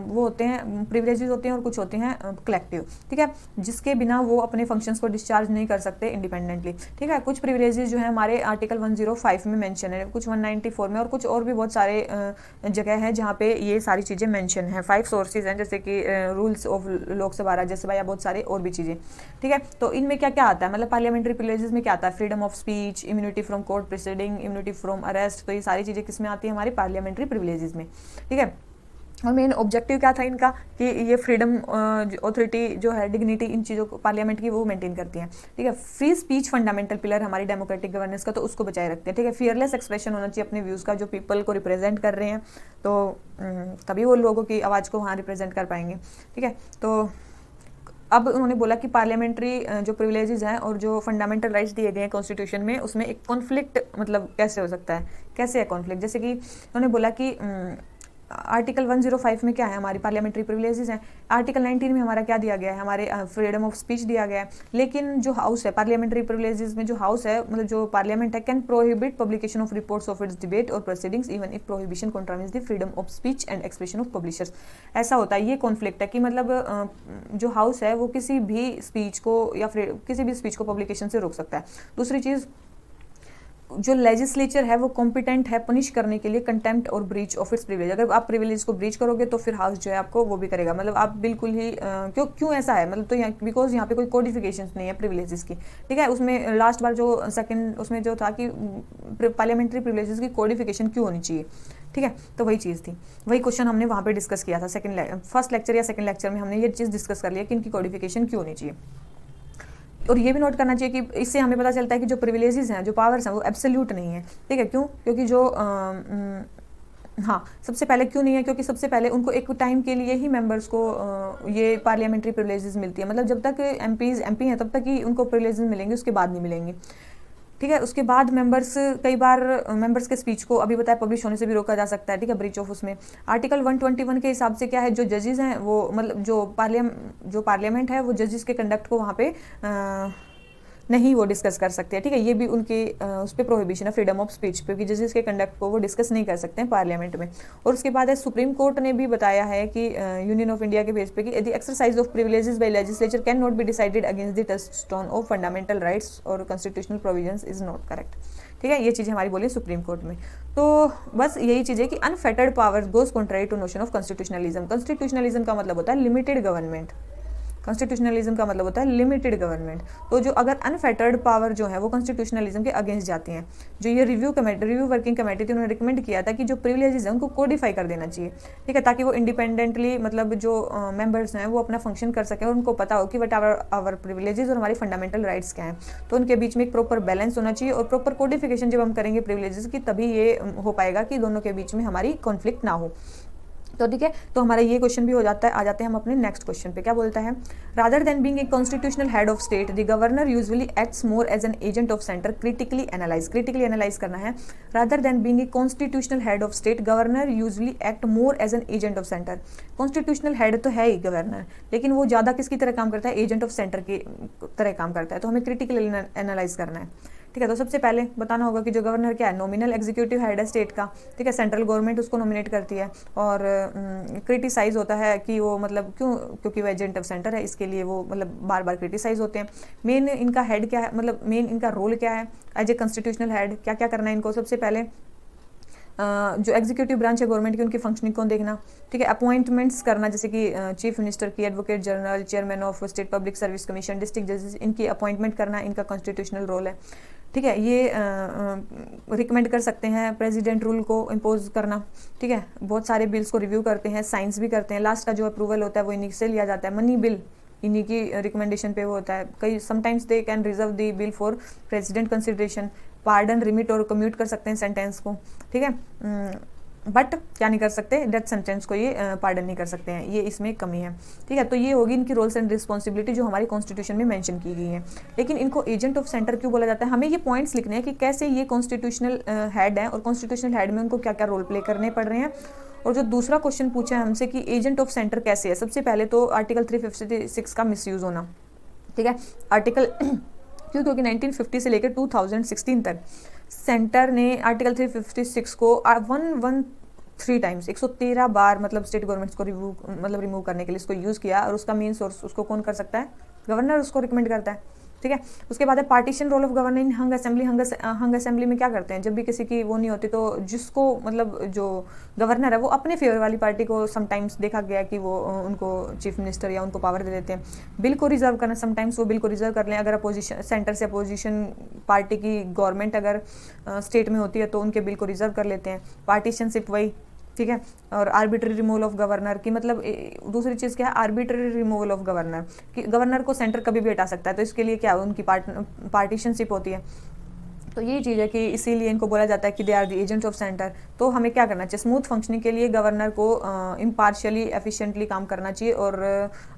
वो होते हैं, प्रिविलेजेस होते हैं, और कुछ होते हैं कलेक्टिव, ठीक है, जिसके बिना वो अपने फंक्शंस को डिस्चार्ज नहीं कर सकते इंडिपेंडेंटली, ठीक है। कुछ प्रिविलेजेस जो है हमारे आर्टिकल 105 में मेंशन है, कुछ 194 में, और कुछ और भी बहुत सारे जगह है जहाँ पे ये सारी चीज़ें मेंशन है। 5 सोर्सेज हैं, जैसे कि रूल्स ऑफ लोकसभा, राज्यसभा, या बहुत सारे और भी चीज़ें, ठीक है। तो इनमें क्या क्या आता है, मतलब पार्लियामेंट्री प्रिविलेजेस में क्या आता है, freedom of speech, immunity from court proceeding, immunity from arrest. तो ये सारी चीज़ें किस में आती है, हमारी पार्लियामेंट्री प्रिविलेजेस में, ठीक है। और मेन ऑब्जेक्टिव क्या था इनका, कि ये फ्रीडम, ऑथोरिटी जो है, डिग्निटी, इन चीज़ों को पार्लियामेंट की वो मेंटेन करती हैं, ठीक है। फ्री स्पीच फंडामेंटल पिलर हमारी डेमोक्रेटिक गवर्नेंस का, तो उसको बचाए रखते हैं, ठीक है। फियरलेस एक्सप्रेशन होना चाहिए अपने व्यूज़ का, जो पीपल को रिप्रेजेंट कर रहे हैं, तो तभी वो लोगों की आवाज़ को वहाँ रिप्रेजेंट कर पाएंगे, ठीक है। तो अब उन्होंने बोला कि पार्लियामेंट्री जो प्रिविलेजेस हैं और जो फंडामेंटल राइट्स दिए गए हैं कॉन्स्टिट्यूशन में, उसमें एक कॉन्फ्लिक्ट मतलब कैसे हो सकता है, कैसे है कॉन्फ्लिक्ट। जैसे कि उन्होंने बोला कि आर्टिकल 105 में क्या है, हमारी पार्लियामेंट्री प्रिविलेजेस हैं। आर्टिकल 19 में हमारा क्या दिया गया है, हमारे फ्रीडम ऑफ स्पीच दिया गया है। लेकिन जो हाउस है, पार्लियामेंट्री प्रिविलेजेस में जो हाउस है, मतलब जो पार्लियामेंट है, can prohibit publication of reports of its debate और proceedings even if prohibition contravenes the freedom of speech and expression of publishers. ऐसा होता है, ये कॉन्फ्लिक्ट है कि मतलब जो हाउस है वो किसी भी स्पीच को या फिर किसी भी स्पीच को पब्लिकेशन से रोक सकता है। दूसरी चीज़, जो लेजिस्लेचर है वो कॉम्पिटेंट है पनिश करने के लिए कंटेम्प्ट और ब्रीच ऑफ इट्स प्रिविलेज। अगर आप प्रिविलेज को ब्रीच करोगे तो फिर हाउस जो है आपको वो भी करेगा। मतलब आप बिल्कुल ही क्यों ऐसा है, मतलब तो यहाँ बिकॉज यहाँ पे कोई कोडिफिकेशन नहीं है प्रिविलेजेस की, ठीक है। उसमें लास्ट बार जो सेकंड उसमें जो था कि पार्लियामेंट्री प्रिविलेजेस की कोडिफिकेशन क्यों होनी चाहिए, ठीक है। तो वही चीज़ थी, वही क्वेश्चन हमने वहाँ पे डिस्कस किया था फर्स्ट लेक्चर या सेकंड लेक्चर में हमने ये चीज़ डिस्कस कर लिया कि इनकी कोडिफिकेशन क्यों होनी चाहिए। और ये भी नोट करना चाहिए कि इससे हमें पता चलता है कि जो प्रिविलेजेस हैं, जो पावर्स हैं, वो एब्सोल्यूट नहीं है, ठीक है। क्यों, क्योंकि जो हाँ, सबसे पहले क्यों नहीं है, क्योंकि सबसे पहले उनको एक टाइम के लिए ही मेंबर्स को ये पार्लियामेंट्री प्रिविलेजेस मिलती है। मतलब जब तक एमपी हैं तब तक ही उनको प्रिविलेजेस मिलेंगे, उसके बाद नहीं मिलेंगे, ठीक है। उसके बाद मेंबर्स, कई बार मेंबर्स के स्पीच को अभी बताया पब्लिश होने से भी रोका जा सकता है, ठीक है, ब्रीच ऑफ उसमें। आर्टिकल 121 के हिसाब से क्या है, जो जजेस हैं वो मतलब जो पार्लियामेंट है वो जजेस के कंडक्ट को वहाँ पे नहीं वो डिस्कस कर सकते हैं, ठीक है। ये भी उनके उस पर प्रोहिबिशन है, फ्रीडम ऑफ स्पीच पे, कि जजेस के कंडक्ट को वो डिस्कस नहीं कर सकते हैं पार्लियामेंट में। और उसके बाद है सुप्रीम कोर्ट ने भी बताया है कि यूनियन ऑफ इंडिया के बेस पे कि the exercise of privileges by legislature can not be decided against the touchstone of fundamental rights और constitutional provisions is not correct, ठीक है। ये चीज़ें हमारी बोली सुप्रीम कोर्ट में। तो बस यही चीज़ है कि unfettered powers goes contrary to notion of constitutionalism. Constitutionalism का मतलब होता है लिमिटेड गवर्नमेंट। कॉन्स्टिट्यूशनलिज्म का मतलब होता है लिमिटेड गवर्नमेंट। तो जो अगर अनफेटर्ड पावर जो है वो कॉन्स्टिट्यूशनलिज्म के अगेंस्ट जाती हैं। जो ये रिव्यू वर्किंग कमेटी थी, उन्होंने रिकमेंड किया था कि जो प्रिविलेजेस हैं उनको कोडिफाई कर देना चाहिए, ठीक है, ताकि वो इंडिपेंडेंटली मतलब जो मेंबर्स हैं वो अपना फंक्शन कर सकें और उनको पता हो कि वट आवर प्रिविलेजेस और हमारी फंडामेंटल राइट्स क्या हैं। तो उनके बीच में एक प्रॉपर बैलेंस होना चाहिए, और प्रॉपर कोडिफिकेशन जब हम करेंगे प्रिविलेजेस की, तभी ये हो पाएगा कि दोनों के बीच में हमारी कॉन्फ्लिक्ट ना हो। तो ठीक है, तो हमारा ये क्वेश्चन भी हो जाता है। आ जाते हैं हम अपने नेक्स्ट क्वेश्चन पे। क्या बोलता है, rather than being a constitutional head of state the governor usually acts more as an agent of centre. Critically analyse करना है। Rather than being a constitutional head of state governor usually act more as an agent of centre. Constitutional head तो है ही governor, लेकिन वो ज़्यादा किसकी तरह काम करता है, एजेंट ऑफ सेंटर की तरह काम करता है। तो हमें क्रिटिकली एनालाइज करना है, ठीक है। तो सबसे पहले बताना होगा कि जो गवर्नर क्या है, नॉमिनल एग्जीक्यूटिव हेड है स्टेट का, ठीक है, सेंट्रल गवर्नमेंट उसको नॉमिनेट करती है। और क्रिटिसाइज होता है कि वो मतलब क्योंकि वो एजेंट ऑफ सेंटर है, इसके लिए वो मतलब बार बार क्रिटिसाइज होते हैं। मेन इनका हेड क्या है, मतलब मेन इनका रोल क्या है एज ए कॉन्स्टिट्यूशनल हेड, क्या क्या करना है इनको। सबसे पहले जो एग्जीक्यूटिव ब्रांच है गवर्नमेंट की, उनकी फंक्शनिंग को देखना, ठीक है। अपॉइंटमेंट्स करना, जैसे कि चीफ मिनिस्टर की, advocate general, chairman of state public service commission, district जजेस, इनकी अपॉइंटमेंट करना इनका कॉन्स्टिट्यूशनल रोल है, ठीक है। ये रिकमेंड कर सकते हैं प्रेसिडेंट रूल को इम्पोज करना, ठीक है। बहुत सारे बिल्स को रिव्यू करते हैं, साइंस भी करते हैं। लास्ट का जो अप्रूवल होता है वो इन्हीं से लिया जाता है। मनी बिल इन्हीं की रिकमेंडेशन पे वो होता है। कई sometimes they can reserve the bill for president consideration. Pardon, remit और कम्यूट कर सकते हैं सेंटेंस को, ठीक है। बट क्या नहीं कर सकते, डेथ सेंटेंस को ये पार्डन नहीं कर सकते हैं, ये इसमें कमी है, ठीक है। तो ये होगी इनकी रोल्स एंड रिस्पॉन्सिबिलिटी जो हमारी कॉन्स्टिट्यूशन में मेंशन की गई है। लेकिन इनको एजेंट ऑफ सेंटर क्यों बोला जाता है, हमें ये पॉइंट्स लिखने हैं कि कैसे ये कॉन्स्टिट्यूशनल हेड है और कॉन्स्टिट्यूशनल हेड में उनको क्या क्या रोल प्ले करने पड़ रहे हैं। और जो दूसरा क्वेश्चन पूछा है हमसे कि एजेंट ऑफ सेंटर कैसे है, सबसे पहले तो आर्टिकल 356 का मिसयूज होना, ठीक है। आर्टिकल क्योंकि 1950 से लेकर 2016 तक सेंटर ने आर्टिकल 356 को 113 टाइम्स 113 बार मतलब स्टेट गवर्नमेंट्स को रिमूव करने के लिए इसको यूज़ किया। और उसका मेन सोर्स उसको कौन कर सकता है, गवर्नर उसको रिकमेंड करता है, ठीक है। उसके बाद है partition role of governor in hung assembly. Hung assembly में क्या करते हैं, जब भी किसी की वो नहीं होती तो जिसको मतलब जो गवर्नर है वो अपने फेवर वाली पार्टी को समटाइम्स देखा गया कि वो उनको चीफ मिनिस्टर या उनको पावर दे देते हैं। बिल को रिजर्व करना, समटाइम्स वो बिल को रिजर्व कर लें। अगर अपोजिशन सेंटर से अपोजिशन पार्टी की गवर्नमेंट अगर स्टेट में होती है तो उनके बिल को रिजर्व कर लेते हैं। पार्टीशनशिप वही, ठीक है। और आर्बिट्री रिमूवल ऑफ गवर्नर की मतलब दूसरी चीज़ क्या है, आर्बिट्री रिमूवल ऑफ गवर्नर कि गवर्नर को सेंटर कभी भी हटा सकता है। तो इसके लिए क्या उनकी पार्टीशनशिप होती है। तो यही चीज़ है कि इसीलिए इनको बोला जाता है कि they are the agent of centre. तो हमें क्या करना चाहिए, स्मूथ फंक्शनिंग के लिए गवर्नर को इम्पार्शियली एफिशिएंटली काम करना चाहिए और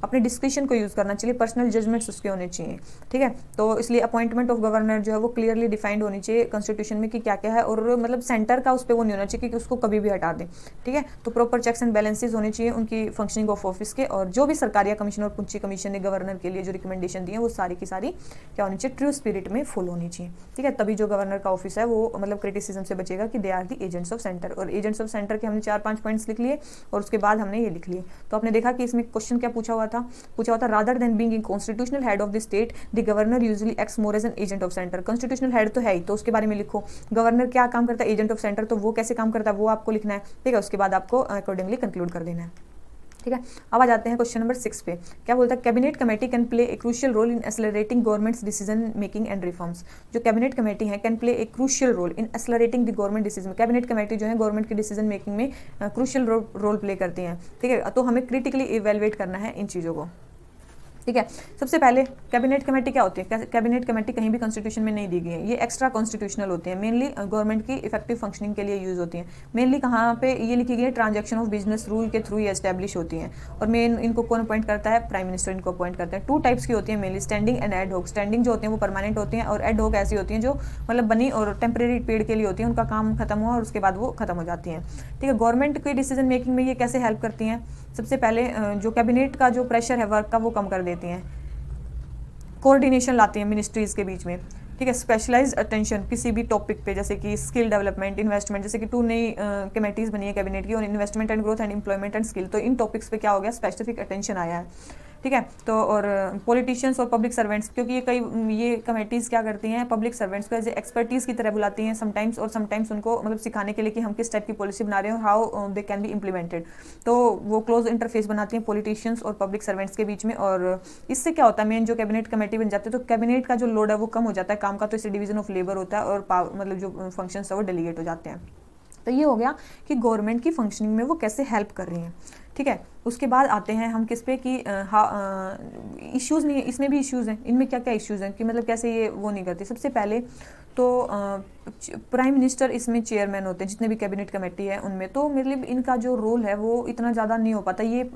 अपने डिस्क्रिप्शन को यूज़ करना चाहिए। पर्सनल जजमेंट्स उसके होने चाहिए, ठीक है। तो इसलिए अपॉइंटमेंट ऑफ गवर्नर जो है वो क्लियरली डिफाइंड होनी चाहिए कॉन्स्टिट्यूशन में कि क्या क्या है। और मतलब सेंटर का उस पर वो नहीं होना चाहिए कि उसको कभी भी हटा दें, ठीक है। तो प्रॉपर चेक्स एंड बैलेंसेज होने चाहिए उनकी फंक्शनिंग ऑफ ऑफिस के। और जो भी सरकारी कमीशन और पूंजी कमीशन ने गवर्नर के लिए जो रिकमेंडेशन दी है वो सारी की सारी क्या होनी चाहिए, ट्रू स्पिरिट में फुल होनी चाहिए, ठीक है। तभी जो गवर्नर का ऑफिस है वो मतलब क्रिटिसिज्म से बचेगा कि they are the agents of centre. और एजेंट्स ऑफ सेंटर के हमने 4-5 पॉइंट्स लिख लिए और उसके बाद हमने ये लिख लिए। तो आपने देखा कि इसमें क्वेश्चन क्या पूछा हुआ था rather than being constitutional head of the state the governor usually acts more as an agent of centre. Constitutional head तो है ही, तो उसके बारे में लिखो। गवर्नर क्या काम करता है, एजेंट ऑफ सेंटर, तो वो कैसे काम करता है वो आपको लिखना है, ठीक है। उसके बाद आपको अकॉर्डिंगली कंक्लूड कर देना है, ठीक है। अब आ जाते हैं क्वेश्चन नंबर 6 पे। क्या बोलता है, cabinet committee can play a crucial role in accelerating governments decision making and reforms. जो कैबिनेट कमेटी है can play a crucial role in accelerating the government decision. Cabinet committee जो है गवर्नमेंट की decision making में crucial role play करती हैं, ठीक है। तो हमें क्रिटिकली इवेलुएट करना है इन चीज़ों को, ठीक है। सबसे पहले कैबिनेट कमेटी क्या होती है, कैबिनेट कमेटी कहीं भी कॉन्स्टिट्यूशन में नहीं दी गई है, ये एक्स्ट्रा कॉन्स्टिट्यूशनल होती है। मेनली गवर्नमेंट की इफेक्टिव फंक्शनिंग के लिए यूज़ होती हैं। मेनली कहाँ पे ये लिखी गई है, ट्रांजैक्शन ऑफ बिजनेस रूल के थ्रू ये एस्टैब्लिश होती हैं। और मेन इनको कौन अपॉइंट करता है, प्राइम मिनिस्टर इनको अपॉइंट करता है। 2 टाइप्स की होती है मेनली, स्टैंडिंग एंड एड होक। स्टैंडिंग जो होती हैं वो परमानेंट होती हैं और एड होक ऐसी होती हैं जो मतलब बनी और टेम्परेरी पीरियड के लिए होती हैं, उनका काम खत्म हुआ और उसके बाद वो खत्म हो जाती हैं, ठीक है। गवर्नमेंट की डिसीजन मेकिंग में ये कैसे हेल्प करती हैं, सबसे पहले जो कैबिनेट का जो प्रेशर है वर्क का वो कम कर देती हैं। कोऑर्डिनेशन लाती हैं मिनिस्ट्रीज़ के बीच में, ठीक है। स्पेशलाइज्ड अटेंशन किसी भी टॉपिक पे, जैसे कि स्किल डेवलपमेंट, इन्वेस्टमेंट, जैसे कि 2 नई कमेटीज़ बनी है कैबिनेट की और investment and growth and employment and skill. तो इन टॉपिक्स पे क्या हो गया, स्पेसिफिक अटेंशन आया है, ठीक है। तो और पॉलिटिशियंस और पब्लिक सर्वेंट्स, क्योंकि ये कमेटीज़ क्या करती हैं, पब्लिक सर्वेंट्स को एज एक्सपर्टीज़ की तरह बुलाती हैं समटाइम्स, और समटाइम्स उनको मतलब सिखाने के लिए कि हम किस टाइप की पॉलिसी बना रहे हैं, how they can be implemented. तो वो क्लोज इंटरफेस बनाती हैं पॉलिटिशियंस और पब्लिक सर्वेंट्स के बीच में। और इससे क्या होता है, मेन जो कैबिनेट कमेटी बन जाती है तो कैबिनेट का जो लोड है वो कम हो जाता है काम का, तो इससे डिवीजन ऑफ लेबर होता है और मतलब जो फंक्शंस है वो डेलीगेट हो जाते हैं। तो ये हो गया कि गवर्नमेंट की फंक्शनिंग में वो कैसे हेल्प कर रही हैं, ठीक है। उसके बाद आते हैं हम किस पे कि इश्यूज़ नहीं है, इसमें भी इश्यूज़ हैं, इनमें क्या क्या इश्यूज़ हैं कि मतलब कैसे ये वो नहीं करती। सबसे पहले तो प्राइम मिनिस्टर इसमें चेयरमैन होते हैं जितने भी कैबिनेट कमेटी है उनमें, तो मतलब इनका जो रोल है वो इतना ज़्यादा नहीं हो पाता, ये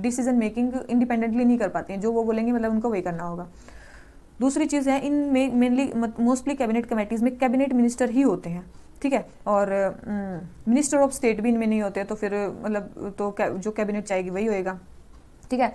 डिसीजन मेकिंग इंडिपेंडेंटली नहीं कर पाती हैं, जो वो बोलेंगे मतलब उनको वही करना होगा। दूसरी चीज़ है, इनमें मेनली मोस्टली कैबिनेट कमेटीज़ में कैबिनेट मिनिस्टर ही होते हैं, ठीक है। और मिनिस्टर ऑफ स्टेट भी इनमें नहीं होते, तो फिर मतलब तो जो कैबिनेट चाहेगी वही होएगा, ठीक है।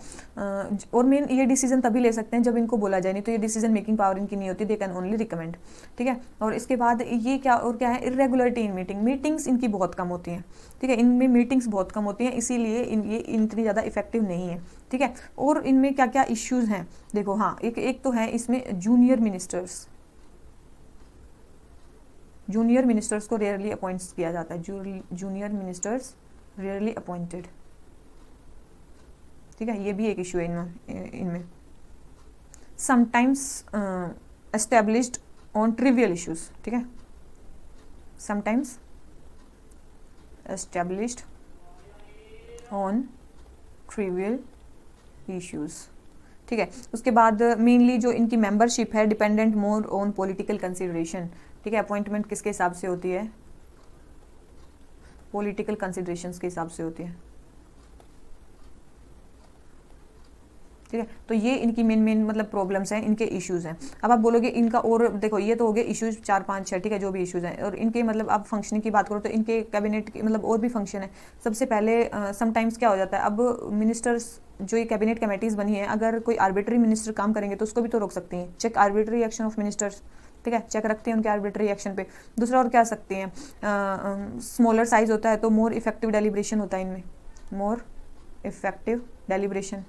और मेन ये डिसीजन तभी ले सकते हैं जब इनको बोला जाए, नहीं तो ये डिसीजन मेकिंग पावर इनकी नहीं होती, दे कैन ओनली रिकमेंड, ठीक है। और इसके बाद ये क्या है, इरेगुलरिटी इन मीटिंग्स इनकी बहुत कम होती हैं, ठीक है। इनमें मीटिंग्स बहुत कम होती हैं, इसीलिए ये इतनी ज़्यादा इफेक्टिव नहीं है, ठीक है। और इनमें क्या क्या इश्यूज़ हैं देखो, हाँ एक तो है इसमें जूनियर मिनिस्टर्स को रेयरली अपॉइंट किया जाता है, जूनियर मिनिस्टर्स रेयरली अपॉइंटेड, ठीक है। ये भी एक इशू है इनमें sometimes established on trivial issues, ठीक है, sometimes established on trivial issues, ठीक है। उसके बाद मेनली जो इनकी मेंबरशिप है dependent more on political consideration, ठीक है। अपॉइंटमेंट किसके हिसाब से होती है, पॉलिटिकल कंसिडरेशंस के हिसाब से होती है, ठीक है। तो ये इनकी मेन मतलब प्रॉब्लम्स हैं, इनके इश्यूज़ हैं। अब आप बोलोगे इनका, और देखो ये तो हो गए इश्यूज 4 5 6, ठीक है, जो भी इश्यूज़ हैं। और इनके मतलब आप फंक्शनिंग की बात करो तो इनके कैबिनेट के मतलब और भी फंक्शन है। सबसे पहले समटाइम्स क्या हो जाता है, अब मिनिस्टर्स जो ये कैबिनेट कमेटीज़ बनी है, अगर कोई आर्बिट्री मिनिस्टर काम करेंगे तो उसको भी तो रोक सकती हैं, check arbitrary action of ministers, ठीक है, चेक रखते हैं उनके आर्बिट्री एक्शन पे। दूसरा और क्या सकते हैं, स्मॉलर साइज होता है तो मोर इफेक्टिव डेलिब्रेशन होता है इनमें, more effective deliberation,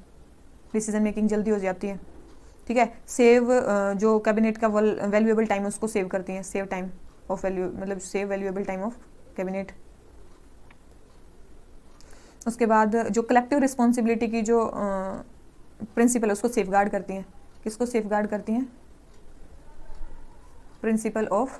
decision making जल्दी हो जाती है, ठीक है। सेव जो कैबिनेट का वैल्यूएबल टाइम है उसको सेव करती हैं, सेव टाइम ऑफ वैल्यू मतलब save valuable time of cabinet. उसके बाद जो कलेक्टिव रिस्पॉन्सिबिलिटी की जो प्रिंसिपल है उसको सेफगार्ड करती हैं, किसको सेफगार्ड करती हैं, प्रिंसिपल ऑफ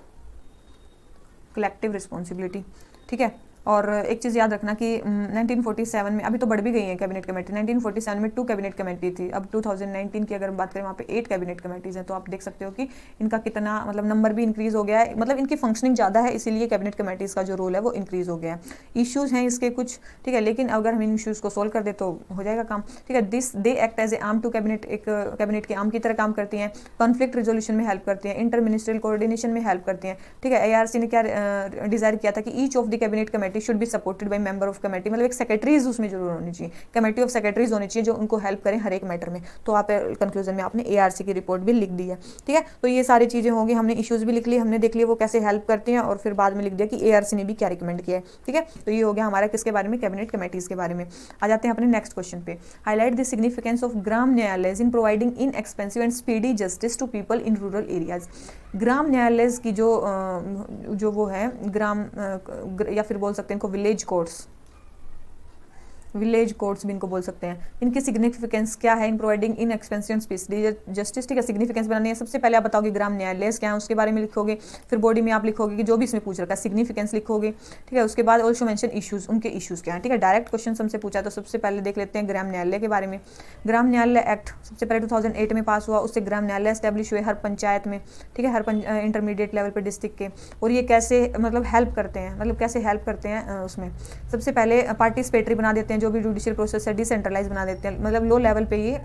कलेक्टिव रिस्पॉन्सिबिलिटी, ठीक है। और एक चीज़ याद रखना कि 1947 में, अभी तो बढ़ भी गई है कैबिनेट कमेटी, 1947 में 2 कैबिनेट कमेटी थी, अब 2019 की अगर बात करें वहाँ पे 8 कैबिनेट कमेटीज़ हैं। तो आप देख सकते हो कि इनका कितना मतलब नंबर भी इंक्रीज़ हो गया है, मतलब इनकी फंक्शनिंग ज़्यादा है, इसीलिए कैबिनेट कमेटीज़ का जो रोल है वो इंक्रीज़ हो गया है। इशूज़ हैं इसके कुछ, ठीक है, लेकिन अगर हम इन इशूज़ को सोल्व कर दे तो हो जाएगा काम, ठीक है। They act as a arm to cabinet, एक कैबिनेट के आर्म की तरह काम करती हैं, कॉन्फ्लिक्ट रिजोल्यूशन में हेल्प करती हैं, इंटर मिनिस्ट्रियल कोऑर्डिनेशन में हेल्प करती हैं, ठीक है। ARC ने क्या डिज़ायर किया था कि each of the cabinet committee should be supported member of committee, मतलब एक सेक्रेटरीज उसमें जरूर होनी चाहिए, कमेटी ऑफ सेक्रेटरीज होनी चाहिए जो उनको हेल्प करें हर एक मैटर में। तो आप कंक्लूजन में आपने ARC की रिपोर्ट भी लिख दी है, ठीक है। तो ये सारी चीजें होंगी, हमने इश्यूज भी लिख लिए, हमने देख लिया वो कैसे हेल्प करती हैं, और फिर बाद में लिख दिया कि ARC ने भी क्या रिकमेंड किया है, ठीक है। तो ये हो गया हमारा किसके बारे में, कैबिनेट कमेटीज के बारे में। आ जाते हैं अपने नेक्स्ट क्वेश्चन पे। Highlight the significance of Gram Nyayalaya in providing in expensive and speedy justice to people in rural areas. Gram Nyayalaya की जो वो है ग्राम या फिर बोल सकते हैं इनको विलेज कोर्ट्स, विलेज कोर्ट्स भी इनको बोल सकते हैं। इनकी सिग्निफिकेंस क्या है, इन providing in expensive and speedy justice, ठीक है। सिग्निफिकेंस बनानी है, सबसे पहले आप बताओगे ग्राम न्यायालय क्या है, उसके बारे में लिखोगे, फिर बॉडी में आप लिखोगे कि जो भी इसमें पूछ रखा है सिग्निफिकेंस लिखोगे, ठीक है। उसके बाद ऑल्सो मेंशन इश्यूज, उनके इश्यूज क्या है, ठीक है। डायरेक्ट क्वेश्चन हमसे पूछा तो सबसे पहले देख लेते हैं ग्राम न्यायालय के बारे में। ग्राम न्यायालय एक्ट सबसे पहले 2008 में पास हुआ, उससे ग्राम न्यायालय एस्टेब्लिश हुए हर पंचायत में, ठीक है, हर इंटरमीडिएट लेवल पर डिस्ट्रिक्ट के। और ये कैसे मतलब हेल्प करते हैं, मतलब कैसे हेल्प करते हैं उसमें सबसे पहले पार्टिसिपेटरी बना देते हैं, जो भी जुडिशियल प्रोसेस है डिसेंट्रलाइज बना देते हैं, मतलब लो लेवल पे ये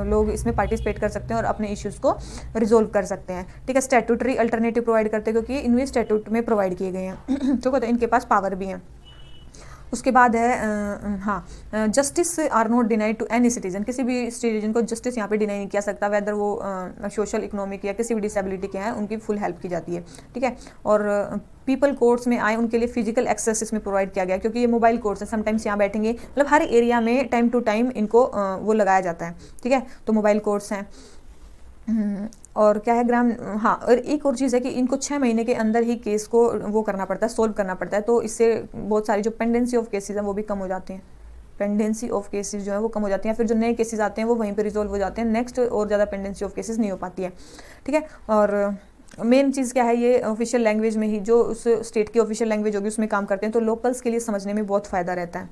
लोग इसमें पार्टिसिपेट कर सकते हैं और अपने इश्यूज़ को रिजोल्व कर सकते हैं, ठीक है। स्टैट्यूटरी अल्टरनेटिव प्रोवाइड करते हैं क्योंकि इनमें स्टैट्यूट में प्रोवाइड किए गए हैं, ठीक है, तो इनके पास पावर भी है। उसके बाद है हाँ, justice are not denied to any citizen, किसी भी सिटीजन को जस्टिस यहाँ पे डिनाई नहीं किया सकता, वेदर वो सोशल इकोनॉमिक या किसी भी डिसेबिलिटी के हैं, उनकी फुल हेल्प की जाती है, ठीक है। और पीपल कोर्ट्स में आए उनके लिए फिजिकल एक्सेस इसमें प्रोवाइड किया गया, क्योंकि ये मोबाइल कोर्ट्स है, समटाइम्स यहाँ बैठेंगे, मतलब हर एरिया में टाइम टू टाइम इनको वो लगाया जाता है, ठीक है। तो मोबाइल कोर्ट्स हैं। और क्या है ग्राम, हाँ, और एक और चीज़ है कि इनको 6 महीने के अंदर ही केस को वो करना पड़ता है, सोल्व करना पड़ता है, तो इससे बहुत सारी जो पेंडेंसी ऑफ केसेस हैं वो भी कम हो जाते हैं, पेंडेंसी ऑफ केसेस जो है वो कम हो जाती हैं, फिर जो नए केसेस आते हैं वो वहीं पे रिजोल्व हो जाते हैं, नेक्स्ट और ज़्यादा पेंडेंसी ऑफ केसेस नहीं हो पाती है, ठीक है। और मेन चीज़ क्या है, ये ऑफिशियल लैंग्वेज में ही, जो उस स्टेट की ऑफिशियल लैंग्वेज होगी उसमें काम करते हैं, तो लोकल्स के लिए समझने में बहुत फ़ायदा रहता है,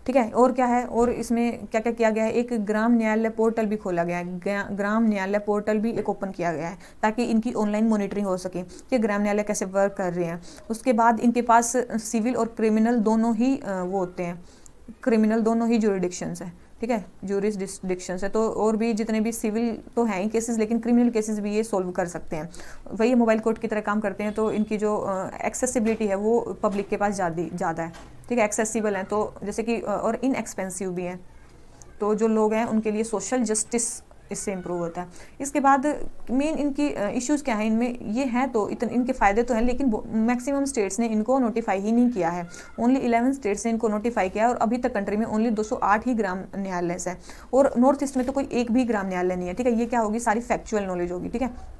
ठीक है। और क्या है, और इसमें क्या क्या किया गया है, एक ग्राम न्यायालय पोर्टल भी खोला गया है, ग्राम न्यायालय पोर्टल भी एक ओपन किया गया है, ताकि इनकी ऑनलाइन मॉनिटरिंग हो सके कि ग्राम न्यायालय कैसे वर्क कर रहे हैं। उसके बाद इनके पास सिविल और क्रिमिनल दोनों ही वो होते हैं, क्रिमिनल दोनों ही ज्यूरिडिक्शंस है, ठीक है, ज्यूरिसडिक्शंस है, तो और भी जितने भी सिविल तो हैं ही केसेस, लेकिन क्रिमिनल केसेस भी ये सॉल्व कर सकते हैं, वही मोबाइल कोर्ट की तरह काम करते हैं, तो इनकी जो एक्सेसिबिलिटी है वो पब्लिक के पास ज़्यादा है, ठीक है, एक्सेसिबल है, तो जैसे कि और इनएक्सपेंसिव भी हैं, तो जो लोग हैं उनके लिए सोशल जस्टिस इससे इम्प्रूव होता है। इसके बाद मेन इनकी इश्यूज़ क्या है, इनमें ये हैं, तो इनके फ़ायदे तो हैं, लेकिन मैक्सिमम स्टेट्स ने इनको नोटिफाई ही नहीं किया है, ओनली 11 स्टेट्स ने इनको नोटिफाई किया है, और अभी तक कंट्री में ओनली 208 ही ग्राम न्यायालय है, और नॉर्थ ईस्ट में तो कोई एक भी ग्राम न्यायालय नहीं है, ठीक है। ये क्या होगी, सारी फैक्चुअल नॉलेज होगी, ठीक है,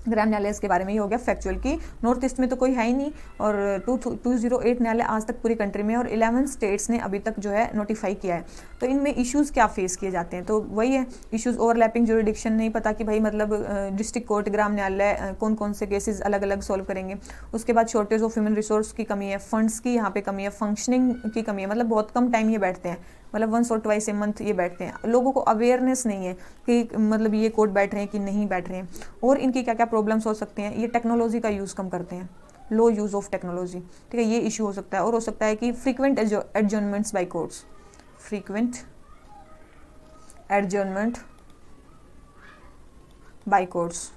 ग्राम न्यायालय के बारे में ही हो गया फैक्चुअल की, नॉर्थ ईस्ट में तो कोई है ही नहीं, और 208 न्यायालय आज तक पूरी कंट्री में, और 11 स्टेट्स ने अभी तक जो है नोटिफाई किया है। तो इनमें इश्यूज़ क्या फेस किए जाते हैं, तो वही है इश्यूज़, ओवरलैपिंग ज्यूरिडिक्शन, नहीं पता कि भाई मतलब डिस्ट्रिक्ट कोर्ट ग्राम न्यायालय कौन कौन से केसेस अलग अलग सॉल्व करेंगे। उसके बाद शॉर्टेज ऑफ ह्यूमन रिसोर्स की कमी है, फंड्स की यहाँ पे कमी है, फंक्शनिंग की कमी है, मतलब बहुत कम टाइम ये बैठते हैं, मतलब 1 और 2 ए मंथ ये बैठते हैं, लोगों को अवेयरनेस नहीं है कि मतलब ये कोर्ट बैठ रहे हैं कि नहीं बैठ रहे हैं। और इनकी क्या क्या प्रॉब्लम्स हो सकते हैं, ये टेक्नोलॉजी का यूज़ कम करते हैं, लो यूज़ ऑफ टेक्नोलॉजी, ठीक है, ये इशू हो सकता है। और हो सकता है कि frequent adjournments by courts, frequent adjournment by courts,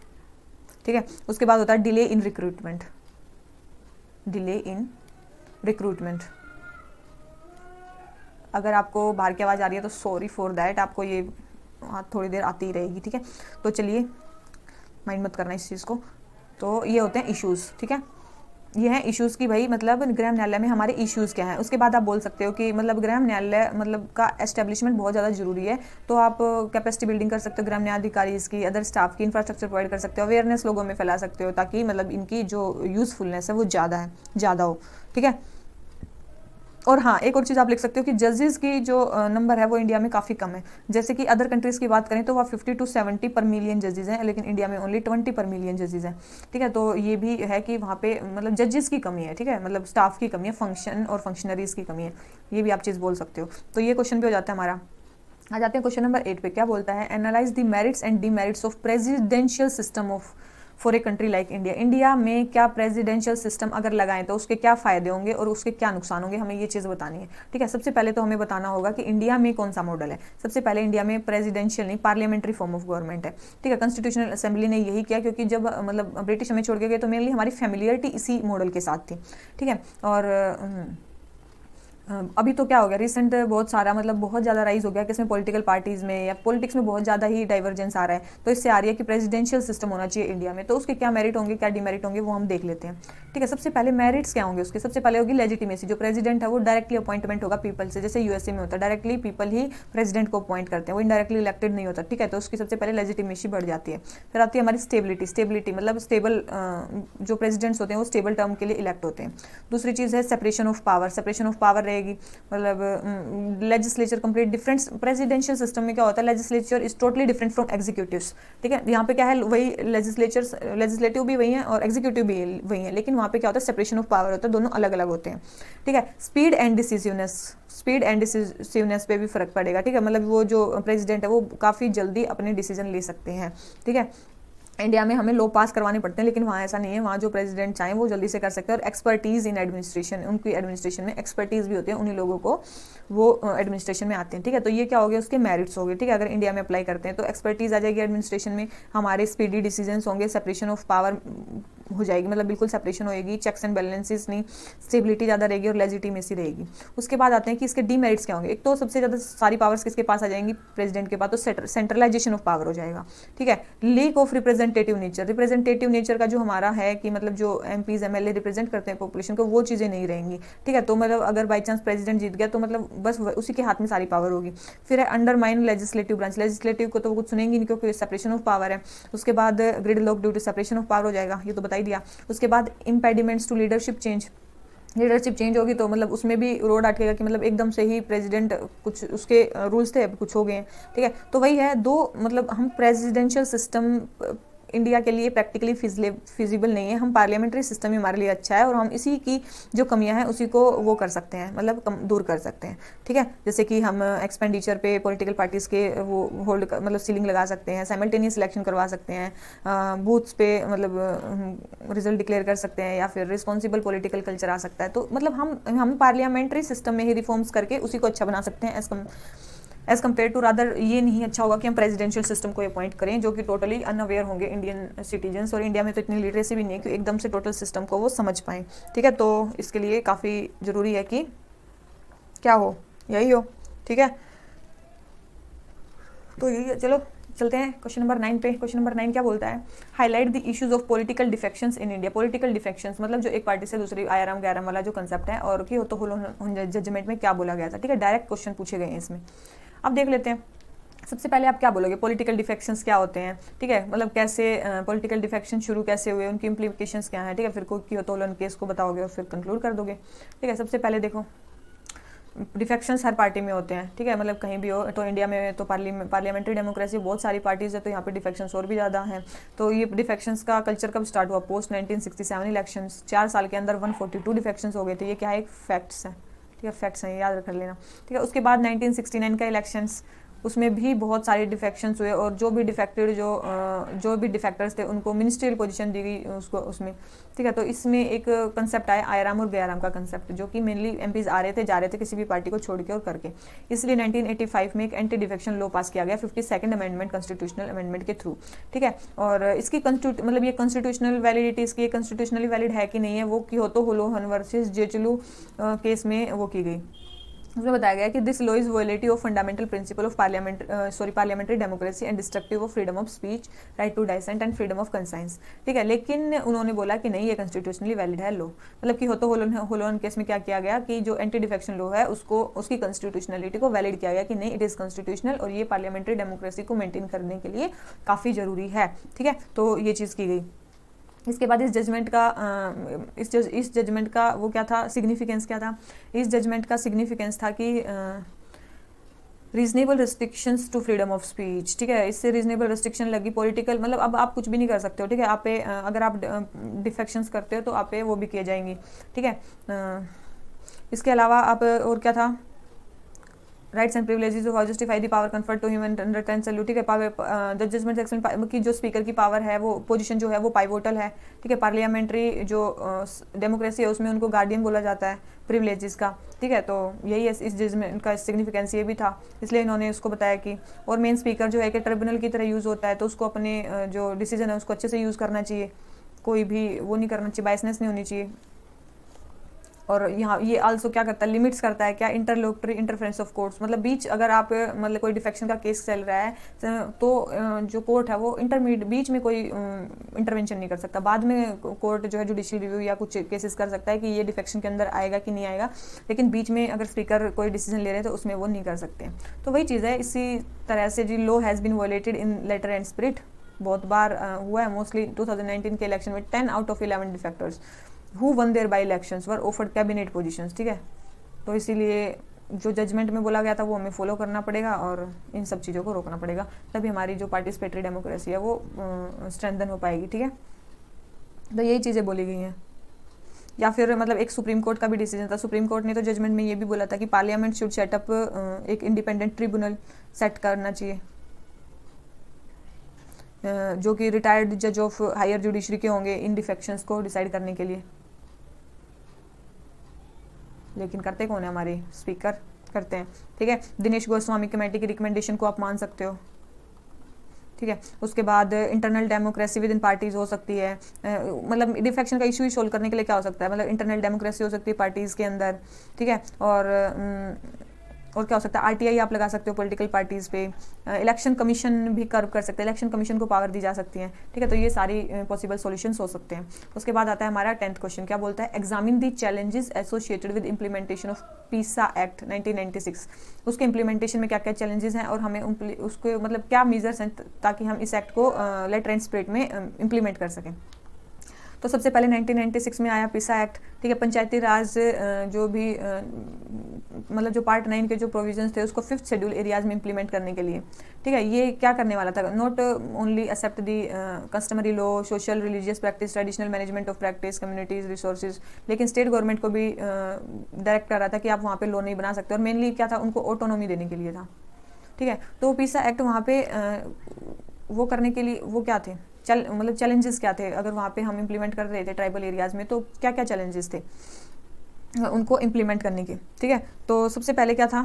ठीक है। उसके बाद होता है delay in recruitment, delay in recruitment. अगर आपको बाहर की आवाज़ आ रही है तो सॉरी फॉर दैट, आपको ये थोड़ी देर आती ही रहेगी, ठीक है। तो चलिए माइंड मत करना इस चीज़ को। तो ये होते हैं इश्यूज़, ठीक है, ये हैं इश्यूज़ की भाई, मतलब ग्राम न्यायालय में हमारे इश्यूज़ क्या हैं। उसके बाद आप बोल सकते हो कि मतलब ग्राम न्यायालय मतलब का एस्टेब्लिशमेंट बहुत ज़्यादा जरूरी है, तो आप कैपेसिटी बिल्डिंग कर सकते हो ग्राम न्यायाधिकारी की, अदर स्टाफ की, इंफ्रास्ट्रक्चर प्रोवाइड कर सकते हो, अवेयरनेस लोगों में फैला सकते हो, ताकि मतलब इनकी जो यूज़फुलनेस है वो ज़्यादा हो, ठीक है। और हाँ, एक और चीज़ आप लिख सकते हो कि जजेस की जो नंबर है वो इंडिया में काफ़ी कम है, जैसे कि अदर कंट्रीज़ की बात करें तो वह 50 to 70 पर मिलियन जजेस हैं, लेकिन इंडिया में ओनली 20 पर मिलियन जजेस हैं, ठीक है। तो ये भी है कि वहाँ पे मतलब जजेस की कमी है, ठीक है, मतलब स्टाफ की कमी है, फंक्शन और फंक्शनरीज़ की कमी है, ये भी आप चीज़ बोल सकते हो। तो ये क्वेश्चन भी हो जाता है हमारा। आ जाते हैं क्वेश्चन नंबर 8 पे, क्या बोलता है, analyse the merits and demerits of presidential system of for a country like India. India में क्या प्रेसिडेंशियल सिस्टम अगर लगाएं तो उसके क्या फ़ायदे होंगे और उसके क्या नुकसान होंगे, हमें ये चीज़ बतानी है, ठीक है। सबसे पहले तो हमें बताना होगा कि इंडिया में कौन सा मॉडल है। सबसे पहले इंडिया में प्रेसिडेंशियल नहीं, पार्लियामेंट्री फॉर्म ऑफ गवर्नमेंट है, ठीक है। कॉन्स्टिट्यूशनल असेंबली ने यही किया, क्योंकि जब मतलब ब्रिटिश हमें छोड़ के गए तो मेनली हमारी फैमिलियरिटी इसी मॉडल के साथ थी, ठीक है। और अभी तो क्या हो गया, रिसेंट बहुत सारा मतलब बहुत ज़्यादा राइज हो गया कि इसमें पॉलिटिकल पार्टीज़ में या पॉलिटिक्स में बहुत ज़्यादा ही डाइवर्जेंस आ रहा है, तो इससे आ रही है कि प्रेसिडेंशियल सिस्टम होना चाहिए इंडिया में। तो उसके क्या मेरिट होंगे, क्या डिमेरिट होंगे, वो हम देख लेते हैं, ठीक है। सबसे पहले मेरिट्स क्या होंगे उसके, सबसे पहले होगी लेजिटिमेसी, जो प्रेसिडेंट है वो डायरेक्टली अपॉइंटमेंट होगा पीपल से, जैसे यूएसए में होता है डायरेक्टली पीपल ही प्रेसिडेंट को अपॉइंट करते हैं, वो इनडायरेक्टली इलेक्टेड नहीं होता, ठीक है। तो उसकी सबसे पहले लेजिटिमेसी बढ़ जाती है। फिर आती है हमारी स्टेबिलिटी मतलब स्टेबल, जो प्रेसिडेंट्स होते हैं वो स्टेबल टर्म के लिए इलेक्ट होते हैं। दूसरी चीज़ है सेपरेशन ऑफ पावर रहेगी, मतलब legislature complete different, presidential system में क्या होता है, legislature is totally different from executives, ठीक है। यहाँ पे क्या है, वही लेजिस्लेटिव भी वही है और एग्जीक्यूटिव भी वही है, लेकिन वहाँ पे क्या होता है, सेपरेशन ऑफ पावर होता है, दोनों अलग अलग होते हैं, ठीक है। स्पीड एंड डिसीजननेस पे भी फर्क पड़ेगा, ठीक है, मतलब वो जो प्रेसिडेंट है वो काफ़ी जल्दी अपने डिसीजन ले सकते हैं, ठीक है। इंडिया में हमें लॉ पास करवाने पड़ते हैं, लेकिन वहाँ ऐसा नहीं है, वहाँ जो प्रेसिडेंट चाहें वो जल्दी से कर सकते हैं। और एक्सपर्टीज़ इन एडमिनिस्ट्रेशन, उनकी एडमिनिस्ट्रेशन में एक्सपर्टीज़ भी होती है, उन्हीं लोगों को वो एडमिनिस्ट्रेशन में आते हैं, ठीक है। तो ये क्या हो गया, उसके मेरिट्स हो गए, ठीक है। अगर इंडिया में अप्लाई करते हैं तो एक्सपर्टीज़ आ जाएगी एडमिनिस्ट्रेशन में, हमारे स्पीडी डिसीजंस होंगे, सेपरेशन ऑफ पावर हो जाएगी, मतलब बिल्कुल सेपरेशन होएगी, चेक्स एंड बैलेंसेस नहीं, स्टेबिलिटी ज़्यादा रहेगी और लेजिटिमेसी रहेगी। उसके बाद आते हैं कि इसके डीमेरिट्स क्या होंगे। एक तो सबसे ज़्यादा सारी पावर्स किसके पास आ जाएंगी, प्रेसिडेंट के पास, तो सेंट्रलाइजेशन ऑफ पावर हो जाएगा, ठीक है। Leak of representative nature, representative nature का जो हमारा है कि मतलब जो MPs MLA रिप्रेजेंट करते हैं पॉपुलेशन को, वो चीज़ें नहीं रहेंगी, ठीक है। तो मतलब अगर बाई चांस प्रेसिडेंट जीत गया तो मतलब बस उसी के हाथ में सारी पावर होगी। फिर है अंडरमाइन लेजिस्लेटिव ब्रांच, लेजिस्लेटिव को तो वो कुछ सुनेंगी नहीं क्योंकि सेपरेशन ऑफ पावर है। उसके बाद gridlock due to separation of power हो जाएगा, ये तो बता ही दिया। उसके बाद impediments to leadership change, leadership change होगी तो मतलब उसमें भी रोड अटकेगा कि मतलब एकदम से ही प्रेसिडेंट, कुछ उसके रूल्स थे अब कुछ हो गए हैं, ठीक है। तो वही है दो, मतलब हम प्रेसिडेंशियल सिस्टम इंडिया के लिए प्रैक्टिकली फिजिबल नहीं है, हम पार्लियामेंट्री सिस्टम ही हमारे लिए अच्छा है और हम इसी की जो कमियां हैं उसी को वो कर सकते हैं, मतलब दूर कर सकते हैं, ठीक है। जैसे कि हम एक्सपेंडिचर पे पॉलिटिकल पार्टीज के वो होल्ड मतलब सीलिंग लगा सकते हैं, साइमल्टेनियस इलेक्शन करवा सकते हैं, बूथ्स पे मतलब रिजल्ट डिक्लेयर कर सकते हैं, या फिर रिस्पॉन्सिबल पॉलिटिकल कल्चर आ सकता है। तो मतलब हम पार्लियामेंट्री सिस्टम में ही रिफॉर्म्स करके उसी को अच्छा बना सकते हैं एज कम्पेयर टू रादर। ये नहीं अच्छा होगा कि हम प्रेसिडेंशियल सिस्टम को अपॉइंट करें जो कि टोटली अनअवेयर होंगे इंडियन सिटीजन्स, और इंडिया में तो इतनी लिटरेसी भी नहीं है कि एकदम से टोटल सिस्टम को वो समझ पाएँ, ठीक है। तो इसके लिए काफ़ी ज़रूरी है कि क्या हो, यही हो, ठीक है। तो यही है, चलो चलते हैं क्वेश्चन नंबर 9 पे। क्वेश्चन नंबर 9 क्या बोलता है, highlight the issues of political defections in India. Political defections मतलब जो एक पार्टी से दूसरी आयाराम गैराम वाला जो कंसेप्ट है, और कि तो जजमेंट में क्या बोला गया था, ठीक है। डायरेक्ट क्वेश्चन पूछे गए हैं इसमें। अब देख लेते हैं, सबसे पहले आप क्या बोलोगे, पॉलिटिकल डिफेक्शंस क्या होते हैं, ठीक है। मतलब कैसे पॉलिटिकल डिफेक्शन शुरू कैसे हुए, उनकी इम्प्लीकेशंस क्या है, ठीक है। फिर कोई तो केस को बताओगे और फिर कंक्लूड कर दोगे, ठीक है। सबसे पहले देखो, डिफेक्शंस हर पार्टी में होते हैं, ठीक है। मतलब कहीं भी हो, तो इंडिया में तो पार्लियामेंट्री डेमोक्रेसी बहुत सारी पार्टीज है, तो यहाँ पे डिफेक्शंस और भी ज़्यादा हैं। तो ये डिफेक्शंस का कल्चर कब स्टार्ट हुआ, पोस्ट 1967 इलेक्शंस। 4 साल के अंदर 142 डिफेक्शंस हो गए थे। ये क्या है, एक फैक्ट्स है, ठीक है, फैक्ट्स हैं, याद रख लेना, ठीक है। उसके बाद 1969 का इलेक्शंस, उसमें भी बहुत सारे डिफेक्शंस हुए, और जो भी डिफेक्टर्स थे उनको मिनिस्ट्रियल पोजीशन दी गई उसको उसमें, ठीक है। तो इसमें एक कंसेप्ट आया आयराम और गैराम का कंसेप्ट, जो कि मेनली MPs आ रहे थे जा रहे थे किसी भी पार्टी को छोड़ के और करके, इसलिए 1985 में एक एंटी डिफेक्शन लॉ पास किया गया 52nd अमेंडमेंट कॉन्स्टिट्यूशनल अमेंडमेंट के थ्रू, ठीक है। और इसकी मतलब ये कॉन्स्टिट्यूशनल वैलिडिटी इसकी कॉन्स्टिट्यूशनली वैलिड है कि नहीं है, वो कियोतो होलोहन वर्सेस जेचलू केस में वो की गई। उसमें बताया गया कि this law is violative of fundamental principle of parliamentary democracy and destructive of freedom of speech, right to dissent and freedom of conscience, ठीक है। लेकिन उन्होंने बोला कि नहीं, ये कॉन्स्टिट्यूशनली वैलिड है लॉ। मतलब कि होलोहन केस में क्या किया गया कि जो एंटी डिफेक्शन लॉ है उसको उसकी कॉन्स्टिट्यूशनलिटी को वैलिड किया गया कि नहीं, इट इज कॉन्स्टिट्यूशनल और ये पार्लियामेंट्री डेमोक्रेसी को मेंटेन करने के लिए काफ़ी ज़रूरी है, ठीक है। तो ये चीज़ की गई। इसके बाद इस जजमेंट का वो क्या था, सिग्निफिकेंस क्या था। इस जजमेंट का सिग्निफिकेंस था कि reasonable restrictions to freedom of speech, ठीक है। इससे रीजनेबल रिस्ट्रिक्शन लगी पॉलिटिकल, मतलब अब आप कुछ भी नहीं कर सकते हो, ठीक है। आप पे अगर आप डिफेक्शंस करते हो तो आप पे वो भी किए जाएंगी, ठीक है। इसके अलावा आप और क्या था, rights and privileges of justify the power conferred to him under 10 salute, ठीक है। पावर द जजमेंट सेक्शन की जो स्पीकर की पावर है, वो पोजीशन जो है वो पाइवोटल है, ठीक है। पार्लियामेंट्री जो डेमोक्रेसी है उसमें उनको गार्डियन बोला जाता है प्रिविलेजेस का, ठीक है। तो यही है इस जजमेंट का सिग्निफिकेंस, ये भी था, इसलिए इन्होंने उसको बताया कि, और मेन स्पीकर जो है कि ट्रिब्यूनल की तरह यूज़ होता है, तो उसको अपने जो डिसीजन है उसको अच्छे से यूज़ करना चाहिए, कोई भी वो नहीं करना चाहिए, बायसनेस नहीं होनी चाहिए। और यहाँ ये आल्सो क्या करता है, लिमिट्स करता है क्या, इंटरलोक्टरी इंटरफेरेंस ऑफ कोर्ट्स, मतलब बीच अगर आप मतलब कोई डिफेक्शन का केस चल रहा है तो जो कोर्ट है वो बीच में कोई इंटरवेंशन नहीं कर सकता। बाद में कोर्ट जो है जुडिशियल रिव्यू या कुछ केसेस कर सकता है कि ये डिफेक्शन के अंदर आएगा कि नहीं आएगा, लेकिन बीच में अगर स्पीकर कोई डिसीजन ले रहे हैं तो उसमें वो नहीं कर सकते। तो वही चीज़ है, इसी तरह से the law has been violated in letter and spirit, बहुत बार हुआ है। मोस्टली 2019 के इलेक्शन में 10 out of 11 defectors who won their by elections were offered cabinet positions, ठीक है। तो इसीलिए जो जजमेंट में बोला गया था वो हमें फॉलो करना पड़ेगा और इन सब चीज़ों को रोकना पड़ेगा, तभी हमारी जो पार्टिसिपेटरी डेमोक्रेसी है वो स्ट्रेंथन हो पाएगी, ठीक है। तो यही चीज़ें बोली गई हैं। या फिर मतलब एक सुप्रीम कोर्ट का भी डिसीजन था, सुप्रीम कोर्ट ने तो जजमेंट में ये भी बोला था कि पार्लियामेंट शुड सेटअप एक इंडिपेंडेंट ट्रिब्यूनल सेट करना चाहिए, जो कि रिटायर्ड जज ऑफ हायर जुडिशरी के होंगे इन डिफेक्शंस को डिसाइड करने के लिए। लेकिन करते कौन है, हमारे स्पीकर करते हैं, ठीक है। दिनेश गोस्वामी कमेटी की रिकमेंडेशन को आप मान सकते हो, ठीक है। उसके बाद internal democracy with in parties हो सकती है, मतलब डिफेक्शन का इशू ही सोल्व करने के लिए क्या हो सकता है, मतलब इंटरनल डेमोक्रेसी हो सकती है पार्टीज़ के अंदर, ठीक है। और क्या हो सकता है, आरटीआई आप लगा सकते हो पॉलिटिकल पार्टीज़ पे, इलेक्शन कमीशन भी कर्व कर सकते हैं, इलेक्शन कमीशन को पावर दी जा सकती है, ठीक है। तो ये सारी पॉसिबल सॉल्यूशंस हो सकते हैं। उसके बाद आता है हमारा 10th क्वेश्चन, क्या बोलता है, examine the challenges associated with implementation of Pisa act 1996। उसके इम्प्लीमेंटेशन में क्या क्या चैलेंजेस हैं और हमें उसको मतलब क्या मेजर्स हैं ताकि हम इस एक्ट को लेटर एंड स्पिरिट में इम्प्लीमेंट कर सकें। तो सबसे पहले 1996 में आया पीसा एक्ट, ठीक है। पंचायती राज जो भी मतलब जो पार्ट 9 के जो प्रोविजंस थे उसको 5th शेड्यूल एरियाज में इंप्लीमेंट करने के लिए, ठीक है। ये क्या करने वाला था, not only accept the customary law, social religious practice, traditional management of practice, communities resources, लेकिन स्टेट गवर्नमेंट को भी डायरेक्ट कर रहा था कि आप वहाँ पे लॉ नहीं बना सकते, और मेनली क्या था, उनको ऑटोनॉमी देने के लिए था, ठीक है। तो पीसा एक्ट वहाँ पे वो करने के लिए वो क्या थे, मतलब चैलेंजेस क्या थे अगर वहाँ पे हम इम्प्लीमेंट कर रहे थे ट्राइबल एरियाज़ में, तो क्या क्या चैलेंजेस थे उनको इम्प्लीमेंट करने के, ठीक है। तो सबसे पहले क्या था,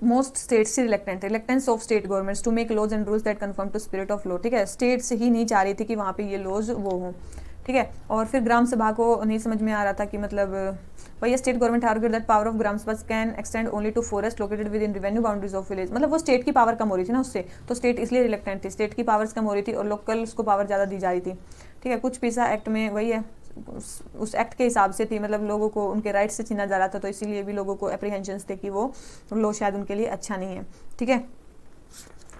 most states reluctance of state governments to make laws and rules that conform to spirit of law, ठीक है। स्टेट्स ही नहीं चाह रही थी कि वहाँ पे ये लॉज वो हों, ठीक है। और फिर ग्राम सभा को नहीं समझ में आ रहा था कि मतलब वही state government argued that power of Gram Sabha can extend only to forest located within revenue boundaries of village, मतलब वो स्टेट की पावर कम हो रही थी ना उससे, तो स्टेट इसलिए रिलेक्टेंट थी, स्टेट की पावर्स कम हो रही थी और लोकल उसको पावर ज़्यादा दी जा रही थी, ठीक है। कुछ पीसा एक्ट में वही है उस एक्ट के हिसाब से थी, मतलब लोगों को उनके राइट्स से छीना जा रहा था, तो इसीलिए भी लोगों को एप्रीहेंशंस थे कि वो लॉ शायद उनके लिए अच्छा नहीं है, ठीक है।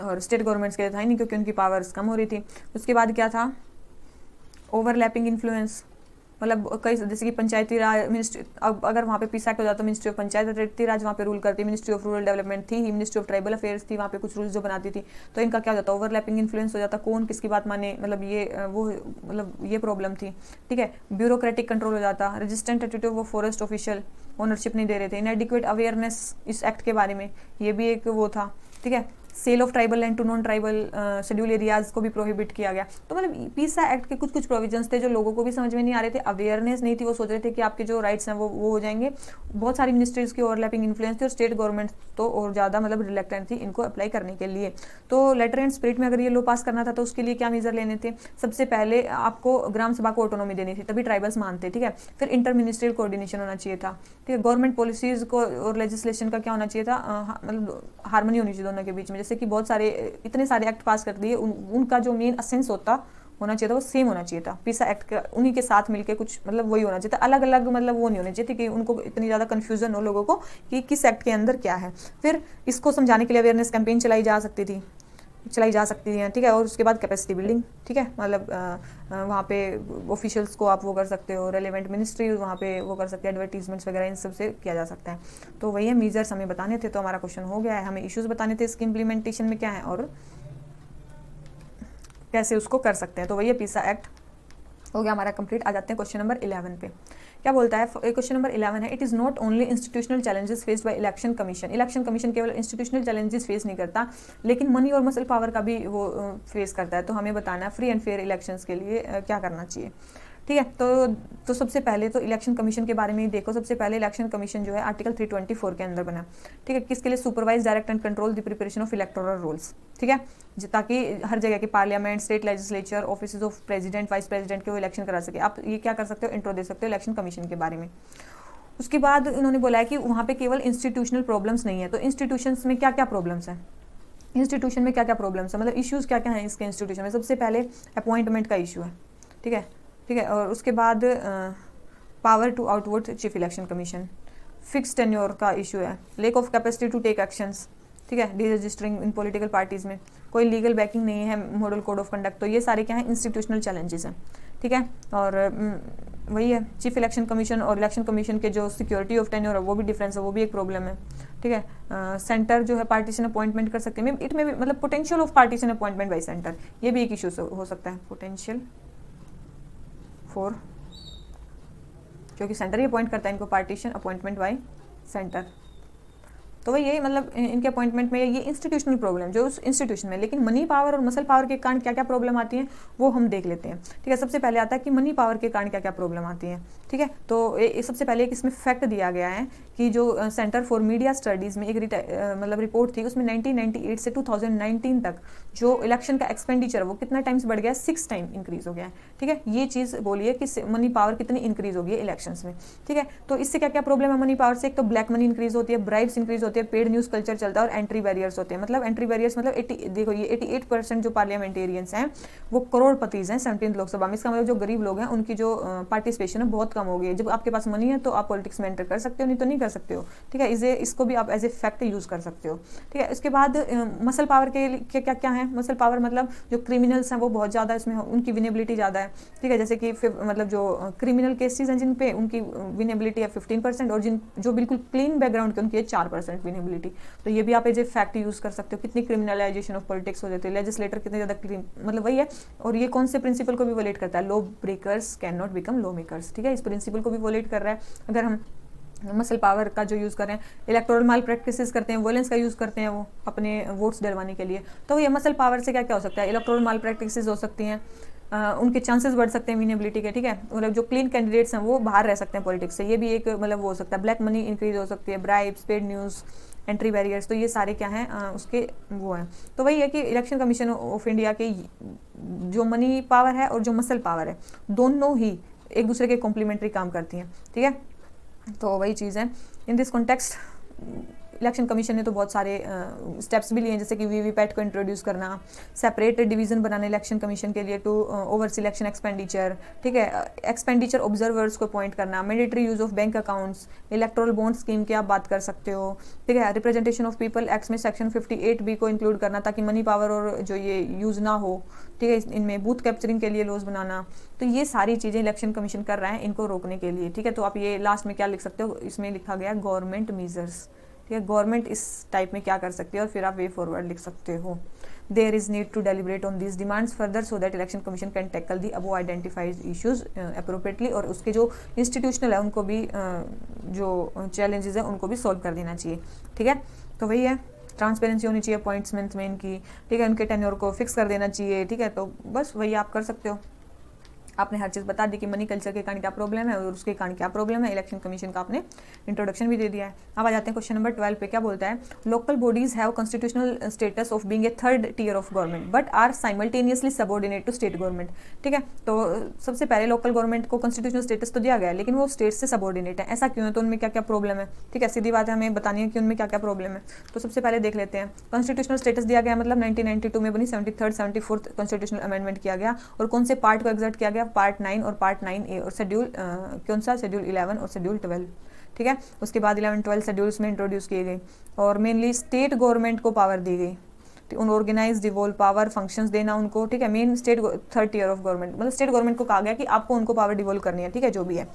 और स्टेट गवर्नमेंट्स के लिए था ही नहीं क्योंकि उनकी पावर्स कम हो रही थी। उसके बाद क्या था, ओवरलैपिंग इन्फ्लुएंस, मतलब कई जैसे कि पंचायती राज मिनिस्ट्री, अब अगर वहाँ पे पीसा एक्ट हो जाता तो मिनिस्ट्री ऑफ पंचायती राज वहाँ पे रूल करती, मिनिस्ट्री ऑफ रूरल डेवलपमेंट थी ही, मिनिस्ट्री ऑफ ट्राइबल अफेयर्स थी, वहाँ पे कुछ रूल्स जो बनाती थी, तो इनका क्या हो जाता, ओवरलैपिंग इन्फ्लुएंस हो जाता, कौन किसकी बात माने, मतलब ये वो मतलब ये प्रॉब्लम थी, ठीक है। ब्यूरोक्रेटिक कंट्रोल हो जाता, रेजिस्टेंट एटीट्यूड वो फॉरेस्ट ऑफिशियल ओनरशिप नहीं दे रहे थे, इनएडिक्वेट अवेयरनेस इस एक्ट के बारे में, ये भी एक वो था, ठीक है। Sale of tribal land to non tribal schedule areas को भी प्रोहिबिट किया गया। तो मतलब पीसा एक्ट के कुछ कुछ प्रोविजंस थे जो लोगों को भी समझ में नहीं आ रहे थे, अवेयरनेस नहीं थी, वो सोच रहे थे कि आपके जो राइट्स हैं वो हो जाएंगे। बहुत सारी मिनिस्ट्रीज की ओवरलैपिंग इन्फ्लुएंस थी और स्टेट गवर्नमेंट तो और ज़्यादा मतलब रिलेक्टेंट थी इनको अप्लाई करने के लिए। तो लेटर एंड स्पिरिट में अगर ये लॉ पास करना था तो उसके लिए क्या मेजर लेने थे, सबसे पहले आपको ग्राम सभा को ऑटोनॉमी देनी थी, तभी ट्राइबल्स मानते, ठीक है। फिर इंटर मिनिस्ट्रियल कोऑर्डिनेशन होना चाहिए था, ठीक है। गवर्नमेंट पॉलिसीज को और लेजिस्लेशन का क्या होना चाहिए था, मतलब हार्मनी होनी चाहिए दोनों के बीच में, जैसे कि बहुत सारे इतने सारे एक्ट पास कर दिए, उनका जो मेन असेंस होना चाहिए था वो सेम होना चाहिए था, पीसा एक्ट का उन्हीं के साथ मिलके कुछ मतलब वही होना चाहिए था, अलग अलग मतलब वो नहीं होने चाहिए थे कि उनको इतनी ज़्यादा कन्फ्यूजन हो लोगों को कि किस एक्ट के अंदर क्या है। फिर इसको समझाने के लिए अवेयरनेस कैंपेन चलाई जा सकती थी, ठीक है। और उसके बाद कैपेसिटी बिल्डिंग, ठीक है, मतलब वहाँ पे ऑफिशियल्स को आप वो कर सकते हो, रेलेवेंट मिनिस्ट्री वहाँ पे वो कर सकते हैं, एडवर्टीजमेंट्स वगैरह इन सब से किया जा सकता है। तो वही है, मेजर्स हमें बताने थे, तो हमारा क्वेश्चन हो गया है, हमें इश्यूज़ बताने थे इसकी इम्प्लीमेंटेशन में क्या है और कैसे उसको कर सकते हैं। तो वही है, पीसा एक्ट हो गया हमारा कंप्लीट। आ जाते हैं क्वेश्चन नंबर 11 पे। क्या बोलता है, क्वेश्चन नंबर 11 है, it is not only institutional challenges faced by election commission. Election commission केवल इंस्टीट्यूशनल चैलेंजेस फेस नहीं करता, लेकिन मनी और मसल पावर का भी वो फेस करता है। तो हमें बताना है फ्री एंड फेयर इलेक्शंस के लिए क्या करना चाहिए, ठीक है। तो सबसे पहले तो इलेक्शन कमीशन के बारे में ही देखो। सबसे पहले इलेक्शन कमीशन जो है आर्टिकल 324 के अंदर बना, ठीक है। किसके लिए, supervise direct and control the preparation of electoral rolls, ठीक है, ताकि हर जगह के parliament, state legislature, office of president, vice president के वो इलेक्शन करा सके। आप ये क्या कर सकते हो, इंट्रो दे सकते हो इलेक्शन कमीशन के बारे में। उसके बाद इन्होंने बोला है कि वहाँ पे केवल इंस्टीट्यूशनल प्रॉब्लम्स नहीं है, तो इंस्टीट्यूशंस में क्या क्या प्रॉब्लम्स हैं, इंस्टीट्यूशन में क्या क्या प्रॉब्लम्स है, मतलब इश्यूज़ क्या क्या हैं इसके इंस्टीट्यूशन में। सबसे पहले अपॉइंटमेंट का इशू है, ठीक है, और उसके बाद power to outward chief election commission, fix tenure का इशू है, lack of capacity to take actions, ठीक है, deregistering in political parties में कोई लीगल बैकिंग नहीं है, मॉडल कोड ऑफ कंडक्ट। तो ये सारे क्या हैं, इंस्टीट्यूशनल चैलेंजेस हैं, ठीक है। और वही है, चीफ इलेक्शन कमीशन और इलेक्शन कमीशन के जो सिक्योरिटी ऑफ टेन्योर है वो भी डिफरेंस है, वो भी एक प्रॉब्लम है, ठीक है। सेंटर जो है पार्टीशन अपॉइंटमेंट कर सकते हैं, इट में भी मतलब potential of partition appointment by centre, ये भी एक इशू हो सकता है, पोटेंशियल फॉर, क्योंकि सेंटर ही अपॉइंट करता है इनको, पार्टीशन अपॉइंटमेंट बाय सेंटर। तो वही ये मतलब इनके अपॉइंटमेंट में ये इंस्टीट्यूशनल प्रॉब्लम जो उस इंस्टीट्यूशन में, लेकिन मनी पावर और मसल पावर के कारण क्या क्या प्रॉब्लम आती हैं वो हम देख लेते हैं। ठीक है, सबसे पहले आता है कि मनी पावर के कारण क्या क्या प्रॉब्लम आती है। ठीक है, तो सबसे पहले एक इसमें फैक्ट दिया गया है कि जो सेंटर फॉर मीडिया स्टडीज़ में एक मतलब रिपोर्ट थी, उसमें 1998 से 2019 तक जो इलेक्शन का एक्सपेंडिचर वो कितना टाइम्स बढ़ गया, 6 टाइम इंक्रीज हो गया है। ठीक है, ये चीज़ बोलिए कि मनी पावर कितनी इंक्रीज होगी इलेक्शंस में। ठीक है, तो इससे क्या क्या प्रॉब्लम है मनी पावर से, एक तो ब्लैक मनी इंक्रीज होती है, ब्राइब्स इंक्रीज होती है, पेड न्यूज़ कल्चर चलता है और एंट्री बैरियर्स होते हैं। मतलब एंट्री बैरियर्स मतलब 80 देखो ये 88% जो पार्लियामेंटेरियंस हैं वो करोड़पतिज हैं 17th लोकसभा में। इसका मतलब जो गरीब लोग हैं उनकी जो पार्टिसिपेशन है बहुत कम हो गई है। जब आपके पास मनी है तो आप पॉलिटिक्स में एंटर कर सकते हो, नहीं तो नहीं कर सकते हो। ठीक है, इसको भी आप एज ए फैक्ट यूज़ कर सकते हो। ठीक है, इसके बाद मसल पावर के क्या क्या है। मसल पावर मतलब जो क्रिमिनल्स हैं वो बहुत ज़्यादा इसमें उनकी विनेबिलिटी ज़्यादा है। ठीक है, जैसे कि मतलब जो क्रिमिनल केसेस हैं जिन पे उनकी विनेबिलिटी है 15% और जो बिल्कुल क्लीन बैकग्राउंड के उनकी है 4% विनेबिलिटी। तो ये भी आप एज ए फैक्ट यूज़ कर सकते हो। कितनी क्रिमिनलाइजेशन ऑफ पॉलिटिक्स हो जाती है, लेजिस्लेटर कितने ज़्यादा क्लीन, मतलब वही है। और ये कौन से प्रिंसिपल को भी वोलेट करता है, law breakers can not become law makers. ठीक है, इस प्रिंसिपल को भी वोलेट कर रहा है। अगर हम मसल पावर का जो यूज़ कर रहे हैं, इलेक्टोरल माल प्रैक्टिसेस करते हैं, वोलेंस का यूज़ करते हैं वो अपने वोट्स डलवाने के लिए, तो ये मसल पावर से क्या क्या हो सकता है, इलेक्टोरल माल प्रैक्टिसेस हो सकती हैं, उनके चांसेस बढ़ सकते हैं विनेबिलिटी के। ठीक है, मतलब जो क्लीन कैंडिडेट्स हैं वो बाहर रह सकते हैं पॉलिटिक्स से, ये भी एक मतलब वो हो सकता है। ब्लैक मनी इंक्रीज हो सकती है, bribes, paid news, entry barriers, तो ये सारे क्या हैं उसके वो हैं। तो वही है कि इलेक्शन कमीशन ऑफ इंडिया के जो मनी पावर है और जो मसल पावर है दोनों ही एक दूसरे के कॉम्प्लीमेंट्री काम करती हैं। ठीक है, तो वही चीज़ है। In this context election commission ने तो बहुत सारे स्टेप्स भी लिए हैं, जैसे कि वीवीपैट को इंट्रोड्यूस करना, सेपरेट डिवीजन बनाना इलेक्शन कमीशन के लिए टू ओवरसी इलेक्शन एक्सपेंडिचर। ठीक है, एक्सपेंडिचर ऑब्जर्वर्स को अपॉइंट करना, mandatory use of bank accounts, electoral bond scheme की आप बात कर सकते हो। ठीक है, रिप्रेजेंटेशन ऑफ पीपल एक्ट में सेक्शन 58B को इंक्लूड करना ताकि मनी पावर और जो ये यूज़ ना हो। ठीक है, इनमें बूथ कैप्चरिंग के लिए लॉज बनाना। तो ये सारी चीज़ें इलेक्शन कमीशन कर रहा है इनको रोकने के लिए। ठीक है, तो आप ये लास्ट में क्या लिख सकते हो, इसमें लिखा गया गवर्नमेंट मीजर्स। ठीक है, गवर्नमेंट इस टाइप में क्या कर सकती है और फिर आप वे फॉरवर्ड लिख सकते हो। There is need to deliberate on this demands further so that election commission can tackle the above identified issues appropriately, और उसके जो इंस्टीट्यूशनल है उनको भी जो चैलेंजेस है उनको भी सॉल्व कर देना चाहिए। ठीक है, तो वही है, ट्रांसपेरेंसी होनी चाहिए अपॉइंटमेंट में इनकी। ठीक है, उनके टेन्योर को फिक्स कर देना चाहिए। ठीक है, तो बस वही आप कर सकते हो। आपने हर चीज़ बता दी कि मनी कल्चर के कारण क्या प्रॉब्लम है और उसके कारण क्या प्रॉब्लम है। इलेक्शन कमीशन का आपने इंट्रोडक्शन भी दे दिया है। अब आ जाते हैं क्वेश्चन नंबर 12 पे। क्या बोलता है, local bodies have constitutional status of being a third tier of government but are simultaneously subordinate to state government. ठीक है, तो सबसे पहले लोकल गवर्नमेंट को कॉन्स्टिट्यूशनल स्टेटस तो दिया गया है लेकिन वो स्टेट से सबऑर्डिनेट है। ऐसा क्यों है, तो उनमें क्या क्या प्रॉब्लम है। ठीक है, सीधी बात है, हमें बतानी है कि उनमें क्या क्या प्रॉब्लम है। तो सबसे पहले देख लेते हैं, कॉन्स्टिट्यूशनल स्टेटस दिया गया मतलब 1992 में बनी 73rd 74th कॉन्स्टिट्यूशनल अमेंडमेंट किया गया। और कौन से पार्ट को एग्जर्ट किया गया, पार्ट 9 और पार्ट 9A और शेड्यूल कौन सा, शेड्यूल 11 और शेड्यूल 12। ठीक है, उसके बाद 11 12 शेड्यूल्स में इंट्रोड्यूस किए गए और मेनली स्टेट गवर्नमेंट को पावर दी गई, उन ऑर्गेनाइज डिवोल्व पावर फंक्शंस देना उनको। ठीक है, main state third tier of government मतलब स्टेट गवर्नमेंट को कहा गया कि आपको उनको पावर डिवोल्व करनी है। ठीक है, जो भी है,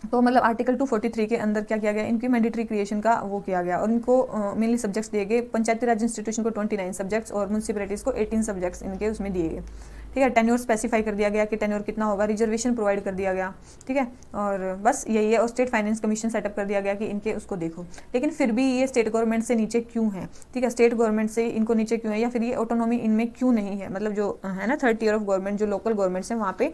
तो मतलब आर्टिकल 243 के अंदर क्या किया गया, इनकी मैंडेटरी क्रिएशन का वो किया गया और इनको मेनली सब्जेक्ट्स दिए गए। पंचायती राज इंस्टीट्यूशन को 29 सब्जेक्ट्स और म्यूनसिपैलिटीज़ को 18 सब्जेक्ट्स इनके उसमें दिए गए। ठीक है, टेन्योर स्पेसिफाई कर दिया गया कि टेन्योर कितना होगा, रिजर्वेशन प्रोवाइड कर दिया गया। ठीक है, और बस यही है। और स्टेट फाइनेंस कमीशन सेटअप कर दिया गया कि इनके उसको देखो। लेकिन फिर भी ये स्टेट गवर्नमेंट से नीचे क्यों है। ठीक है, स्टेट गवर्नमेंट से इनको नीचे क्यों है, या फिर ये ऑटोनॉमी इनमें क्यों नहीं है, मतलब जो है ना थर्ड टियर ऑफ गवर्नमेंट जो लोकल गवर्नमेंट्स हैं वहाँ पे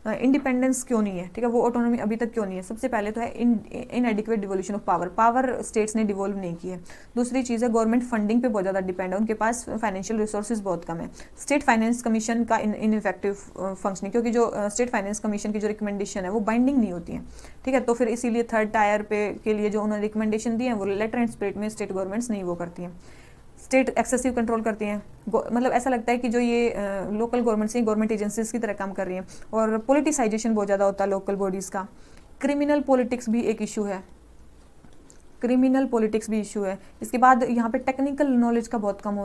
इंडिपेंडेंस क्यों नहीं है। ठीक है, वो ऑटोनॉमी अभी तक क्यों नहीं है। सबसे पहले तो है इनएडिक्वेट डिवोल्यूशन ऑफ पावर स्टेट्स ने डिवोल्व नहीं की है। दूसरी चीज़ है गवर्नमेंट फंडिंग पे बहुत ज़्यादा डिपेंड है, उनके पास फाइनेंशियल रिसोर्सेज बहुत कम है। स्टेट फाइनेंस कमीशन का इनइफेक्टिव फंक्शनिंग, क्योंकि जो स्टेट फाइनेंस कमीशन की जो रिकमेंडेशन है वो बाइंडिंग नहीं होती है। ठीक है, तो फिर इसीलिए थर्ड टायर पे के लिए जो उन्होंने रिकमेंडेशन दी है वो लेटर एंड स्पिरिट में स्टेट गवर्नमेंट्स नहीं वो करती हैं। स्टेट एक्सेसिव कंट्रोल करती हैं, मतलब ऐसा लगता है कि जो ये लोकल गवर्नमेंट से गवर्नमेंट एजेंसीज की तरह काम कर रही हैं। और पॉलिटिसाइजेशन बहुत ज़्यादा होता है लोकल बॉडीज़ का। क्रिमिनल पॉलिटिक्स भी एक इशू है, क्रिमिनल पॉलिटिक्स भी इशू है। इसके बाद यहाँ पे टेक्निकल नॉलेज का बहुत कम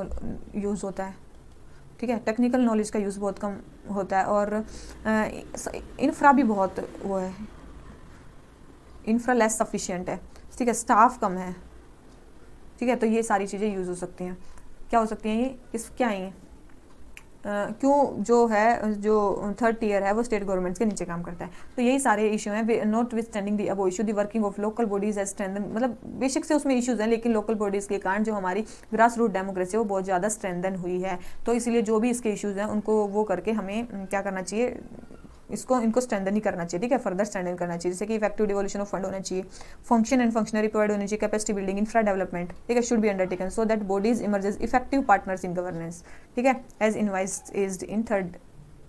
यूज़ होता है। ठीक है, टेक्निकल नॉलेज का यूज़ बहुत कम होता है। और इंफ्रा भी बहुत वो है, इंफ्रा लेस सफिशिएंट है। ठीक है, स्टाफ कम है। ठीक है, तो ये सारी चीज़ें यूज़ हो सकती हैं। क्या हो सकती हैं ये, क्या है ये, क्यों जो है जो थर्ड टियर है वो स्टेट गवर्नमेंट्स के नीचे काम करता है। तो यही सारे इशू हैं। Notwithstanding the above issue the working of local bodies as strengthen, मतलब बेसिक से उसमें इश्यूज हैं, लेकिन लोकल बॉडीज के कारण जो हमारी ग्रास रूट डेमोक्रेसी है वो बहुत ज़्यादा स्ट्रेंथन हुई है। तो इसलिए जो भी इसके इश्यूज हैं उनको वो करके हमें क्या करना चाहिए, इनको स्ट्रेंथन ही करना चाहिए, ठीक है, फर्दर स्ट्रेंथन करना चाहिए। जैसे कि इफेक्टिव डिवोल्यूशन ऑफ फंड होना चाहिए, फंक्शन एंड फंक्शनरी प्रोवाइड होनी चाहिए, कैपेसिटी बिल्डिंग, इंफ्रा डेवलपमेंट, ठीक है, should be undertaken so that bodies emerges effective partners in governance, ठीक है, as envisaged in third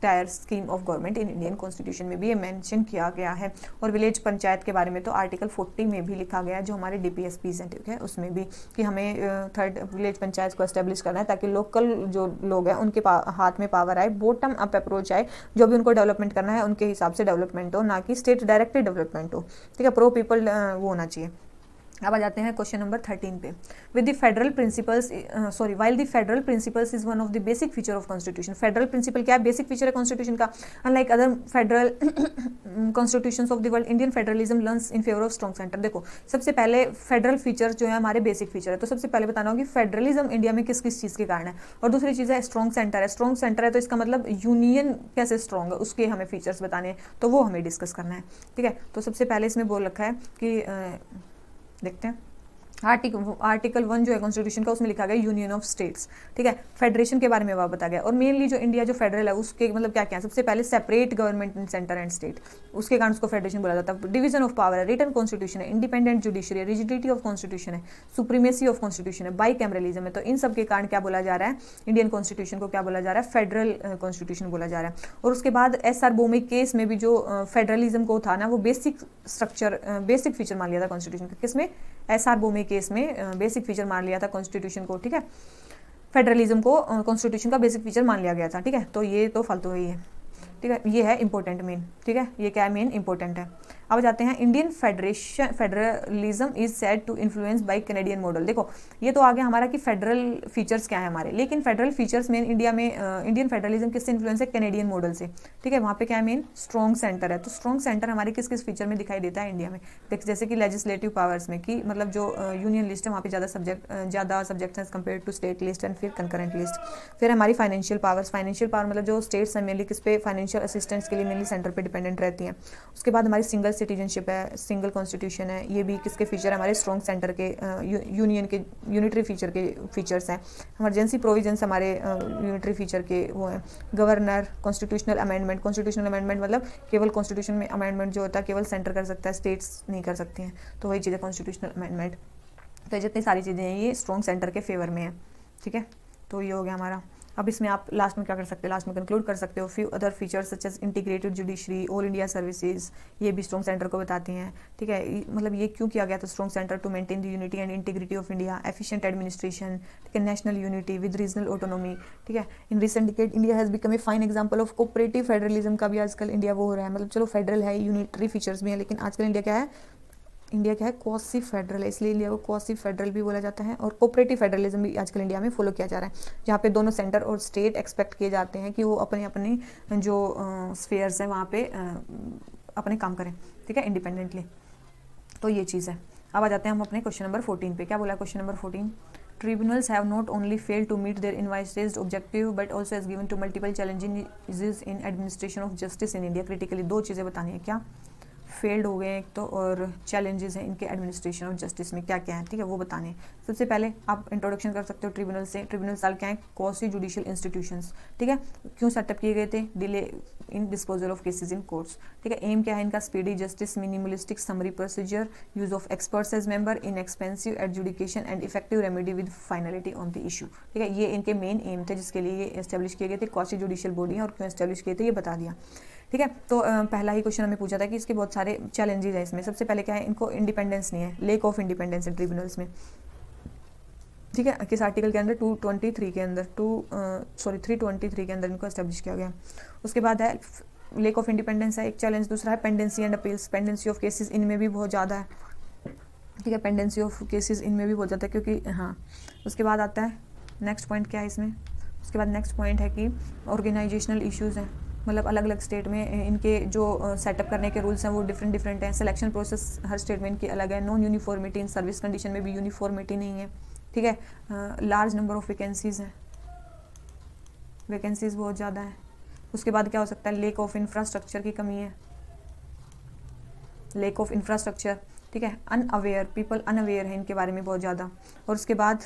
tier scheme of government in Indian constitution में भी ये मेंशन किया गया है। और विलेज पंचायत के बारे में तो आर्टिकल 40 में भी लिखा गया है, जो हमारे DPSPs हैं, ठीक है, उसमें भी कि हमें थर्ड विलेज पंचायत को एस्टेब्लिश करना है ताकि लोकल जो लोग हैं उनके हाथ में पावर आए, बॉटम अप अप्रोच आए, जो भी उनको डेवलपमेंट करना है उनके हिसाब से डेवलपमेंट हो, ना कि स्टेट डायरेक्टेड डेवलपमेंट हो, ठीक है, प्रो पीपल वो होना चाहिए। अब आ जाते हैं क्वेश्चन नंबर 13 पे। With the federal principles while the federal principles is one of the basic feature of constitution. Federal principle क्या है, बेसिक फीचर है कॉन्स्टिट्यूशन का। Unlike other federal constitutions of the world, Indian federalism leans in favour of strong centre. देखो सबसे पहले federal feature जो है हमारे बेसिक फीचर है, तो सबसे पहले बताना होगा कि फेडरलिज्म इंडिया में किस किस चीज़ के कारण है, और दूसरी चीज़ है स्ट्रॉन्ग सेंटर है। स्ट्रॉन्ग सेंटर है तो इसका मतलब यूनियन कैसे स्ट्रॉन्ग है उसके हमें फीचर्स बताने हैं, तो वो हमें डिस्कस करना है, ठीक है। तो सबसे पहले इसमें बोल रखा है कि देखते हैं आर्टिकल 1 जो है कॉन्स्टिट्यूशन का, उसमें लिखा गया यूनियन ऑफ स्टेट्स, ठीक है, फेडरेशन के बारे में वह बताया गया। और मेनली जो इंडिया जो फेडरल है उसके मतलब क्या क्या है, सबसे पहले separate government in centre and state, उसके कारण उसको फेडरेशन बोला जाता है। डिवीजन ऑफ पावर है, रिटन कॉन्स्टिट्यूशन है, इंडिपेंडेंट जुडिशरी है, रिजिडिटी ऑफ कॉन्स्टिट्यूशन है, सुप्रीमेसी ऑफ कॉन्स्टिट्यूशन है, बाई कैमरलिज्म है। तो इन सब के कारण क्या बोला जा रहा है, इंडियन कॉन्स्टिट्यूशन को क्या बोला जा रहा है, फेडरल कॉन्स्टिट्यूशन बोला जा रहा है। और उसके बाद SR बोमे केस में भी जो फेडरलिज्म को था ना, वो बेसिक स्ट्रक्चर बेसिक फीचर मान लिया था कॉन्स्टिट्यूशन का। किसमें, SR बोमे केस में बेसिक फीचर मान लिया था कॉन्स्टिट्यूशन को, ठीक है, फेडरलिज्म को कॉन्स्टिट्यूशन का बेसिक फीचर मान लिया गया था, ठीक है। तो ये तो फालतू ही है, ठीक है, ये है इंपॉर्टेंट मेन, ठीक है, ये क्या है मेन इंपॉर्टेंट है। अब जाते हैं Indian federalism is said to influence by Canadian model. देखो ये तो आ गया हमारा कि फेडरल फीचर्स क्या है हमारे, लेकिन फेडरल फीचर्स मेन इंडिया में इंडियन फेडरलिज्म किससे इन्फ्लुएंस है, कैनेडियन मॉडल से, ठीक है। वहाँ पे क्या है मेन स्ट्रॉन्ग सेंटर है। तो स्ट्रॉन्ग सेंटर हमारे किस किस फीचर में दिखाई देता है इंडिया में, देख जैसे कि लेजिस्लेटिव पावर्स में, कि मतलब जो यूनियन लिस्ट है वहाँ पे ज़्यादा सब्जेक्ट्स हैं compare to state list and फिर कंकरेंट लिस्ट। फिर हमारी फाइनेंशियल पावर्स, फाइनेंशियल पावर मतलब जो स्टेट्स हैं मेनली किस पे, फाइनेंशियल असिस्टेंस के लिए मेनली सेंटर पे डिपेंडेंट रहती हैं। उसके बाद हमारी सिंगल सिटीजनशिप है, सिंगल कॉन्स्टिट्यूशन है, ये भी किसके फीचर है, हमारे स्ट्रॉन्ग सेंटर के यूनियन के यूनिटरी फीचर के फीचर्स हैं। इमरजेंसी प्रोविजंस हमारे यूनिटरी फीचर के वो हैं। Governor, constitutional amendment, constitutional amendment मतलब केवल कॉन्स्टिट्यूशन में अमेंडमेंट जो होता है केवल सेंटर कर सकता है, स्टेट्स नहीं कर सकती हैं, तो वही चीज़ है कॉन्स्टिट्यूशनल अमेंडमेंट। तो जितनी सारी चीज़ें हैं ये स्ट्रॉन्ग सेंटर के फेवर में है, ठीक है। तो ये हो गया हमारा। अब इसमें आप लास्ट में क्या कर सकते हो, लास्ट में कंक्लूड कर सकते हो, few other features such as integrated judiciary, all India services, ये भी स्ट्रॉन्ग सेंटर को बताती हैं, ठीक है। मतलब ये क्यों किया गया था strong centre, to maintain the unity and integrity of India, efficient administration, ठीक है, national unity with regional autonomy, ठीक है। In recent decade India has become a fine example of cooperative federalism का भी आजकल इंडिया वो हो रहा है। मतलब चलो फेडरल है, यूनिटरी फीचर्स भी हैं, लेकिन आजकल इंडिया क्या है, इंडिया क्या है, क्वासी फेडरल है, इसलिए इंडिया को क्वासी फेडरल भी बोला जाता है। और कोऑपरेटिव फेडरलिज्म भी आजकल इंडिया में फॉलो किया जा रहा है, जहाँ पे दोनों सेंटर और स्टेट एक्सपेक्ट किए जाते हैं कि वो अपने अपने जो स्फेयर्स हैं वहाँ पे अपने काम करें, ठीक है, इंडिपेंडेंटली। तो ये चीज़ है। अब आ जाते हैं हम अपने क्वेश्चन नंबर 14 पे। क्या बोला question number 14, tribunals have not only failed to meet their envisaged objective but also has given to multiple challenges in administration of justice in India. Critically दो चीज़ें बतानी है, क्या फेल्ड हो गए एक तो, और चैलेंजेस हैं इनके एडमिनिस्ट्रेशन ऑफ जस्टिस में क्या क्या है, ठीक है, वो बताने हैं। सबसे पहले आप इंट्रोडक्शन कर सकते हो ट्रिब्यूनल से। ट्रिब्यूनल साल क्या है, क्वासी जुडिशियल इंस्टीट्यूशंस, ठीक है, क्यों सेटअप किए गए थे, delay in disposal of cases in courts, ठीक है। एम क्या है इनका, speedy justice, minimalistic summary procedure, use of experts as member, inexpensive adjudication and effective remedy with finality on the issue, ठीक है। ये इनके मेन एम थे जिसके लिए ये एस्टेब्लिश किए गए थे। क्वासी जुडिशियल बॉडी है और क्यों एस्टेब्लिश किए थे ये बता दिया, ठीक है। तो पहला ही क्वेश्चन हमें पूछा था कि इसके बहुत सारे चैलेंजेस हैं इसमें। सबसे पहले क्या है, इनको इंडिपेंडेंस नहीं है, लेक ऑफ इंडिपेंडेंस है ट्रिब्यूनल्स में, ठीक है। किस आर्टिकल के अंदर, 223 के अंदर 323 के अंदर इनको एस्टेब्लिश किया गया। उसके बाद है लेक ऑफ इंडिपेंडेंस है एक चैलेंज। दूसरा है pendency and appeals, pendency of cases इनमें भी बहुत ज़्यादा है, ठीक है, पेंडेंसी ऑफ केसेस इनमें भी बहुत ज़्यादा है, क्योंकि हाँ। उसके बाद आता है नेक्स्ट पॉइंट क्या है इसमें, उसके बाद नेक्स्ट पॉइंट है कि ऑर्गेनाइजेशनल इश्यूज़ हैं, मतलब अलग अलग स्टेट में इनके जो सेटअप करने के रूल्स हैं वो डिफरेंट हैं। सिलेक्शन प्रोसेस हर स्टेट में इनकी अलग है। Non uniformity in service condition में भी यूनिफॉर्मिटी नहीं है, ठीक है। लार्ज नंबर ऑफ वैकेंसीज हैं, वैकेंसीज बहुत ज़्यादा है। उसके बाद क्या हो सकता है, लेक ऑफ इंफ्रास्ट्रक्चर की कमी है, लेक ऑफ इंफ्रास्ट्रक्चर, ठीक है, अनअवेयर, पीपल अनअवेयर है इनके बारे में बहुत ज़्यादा। और उसके बाद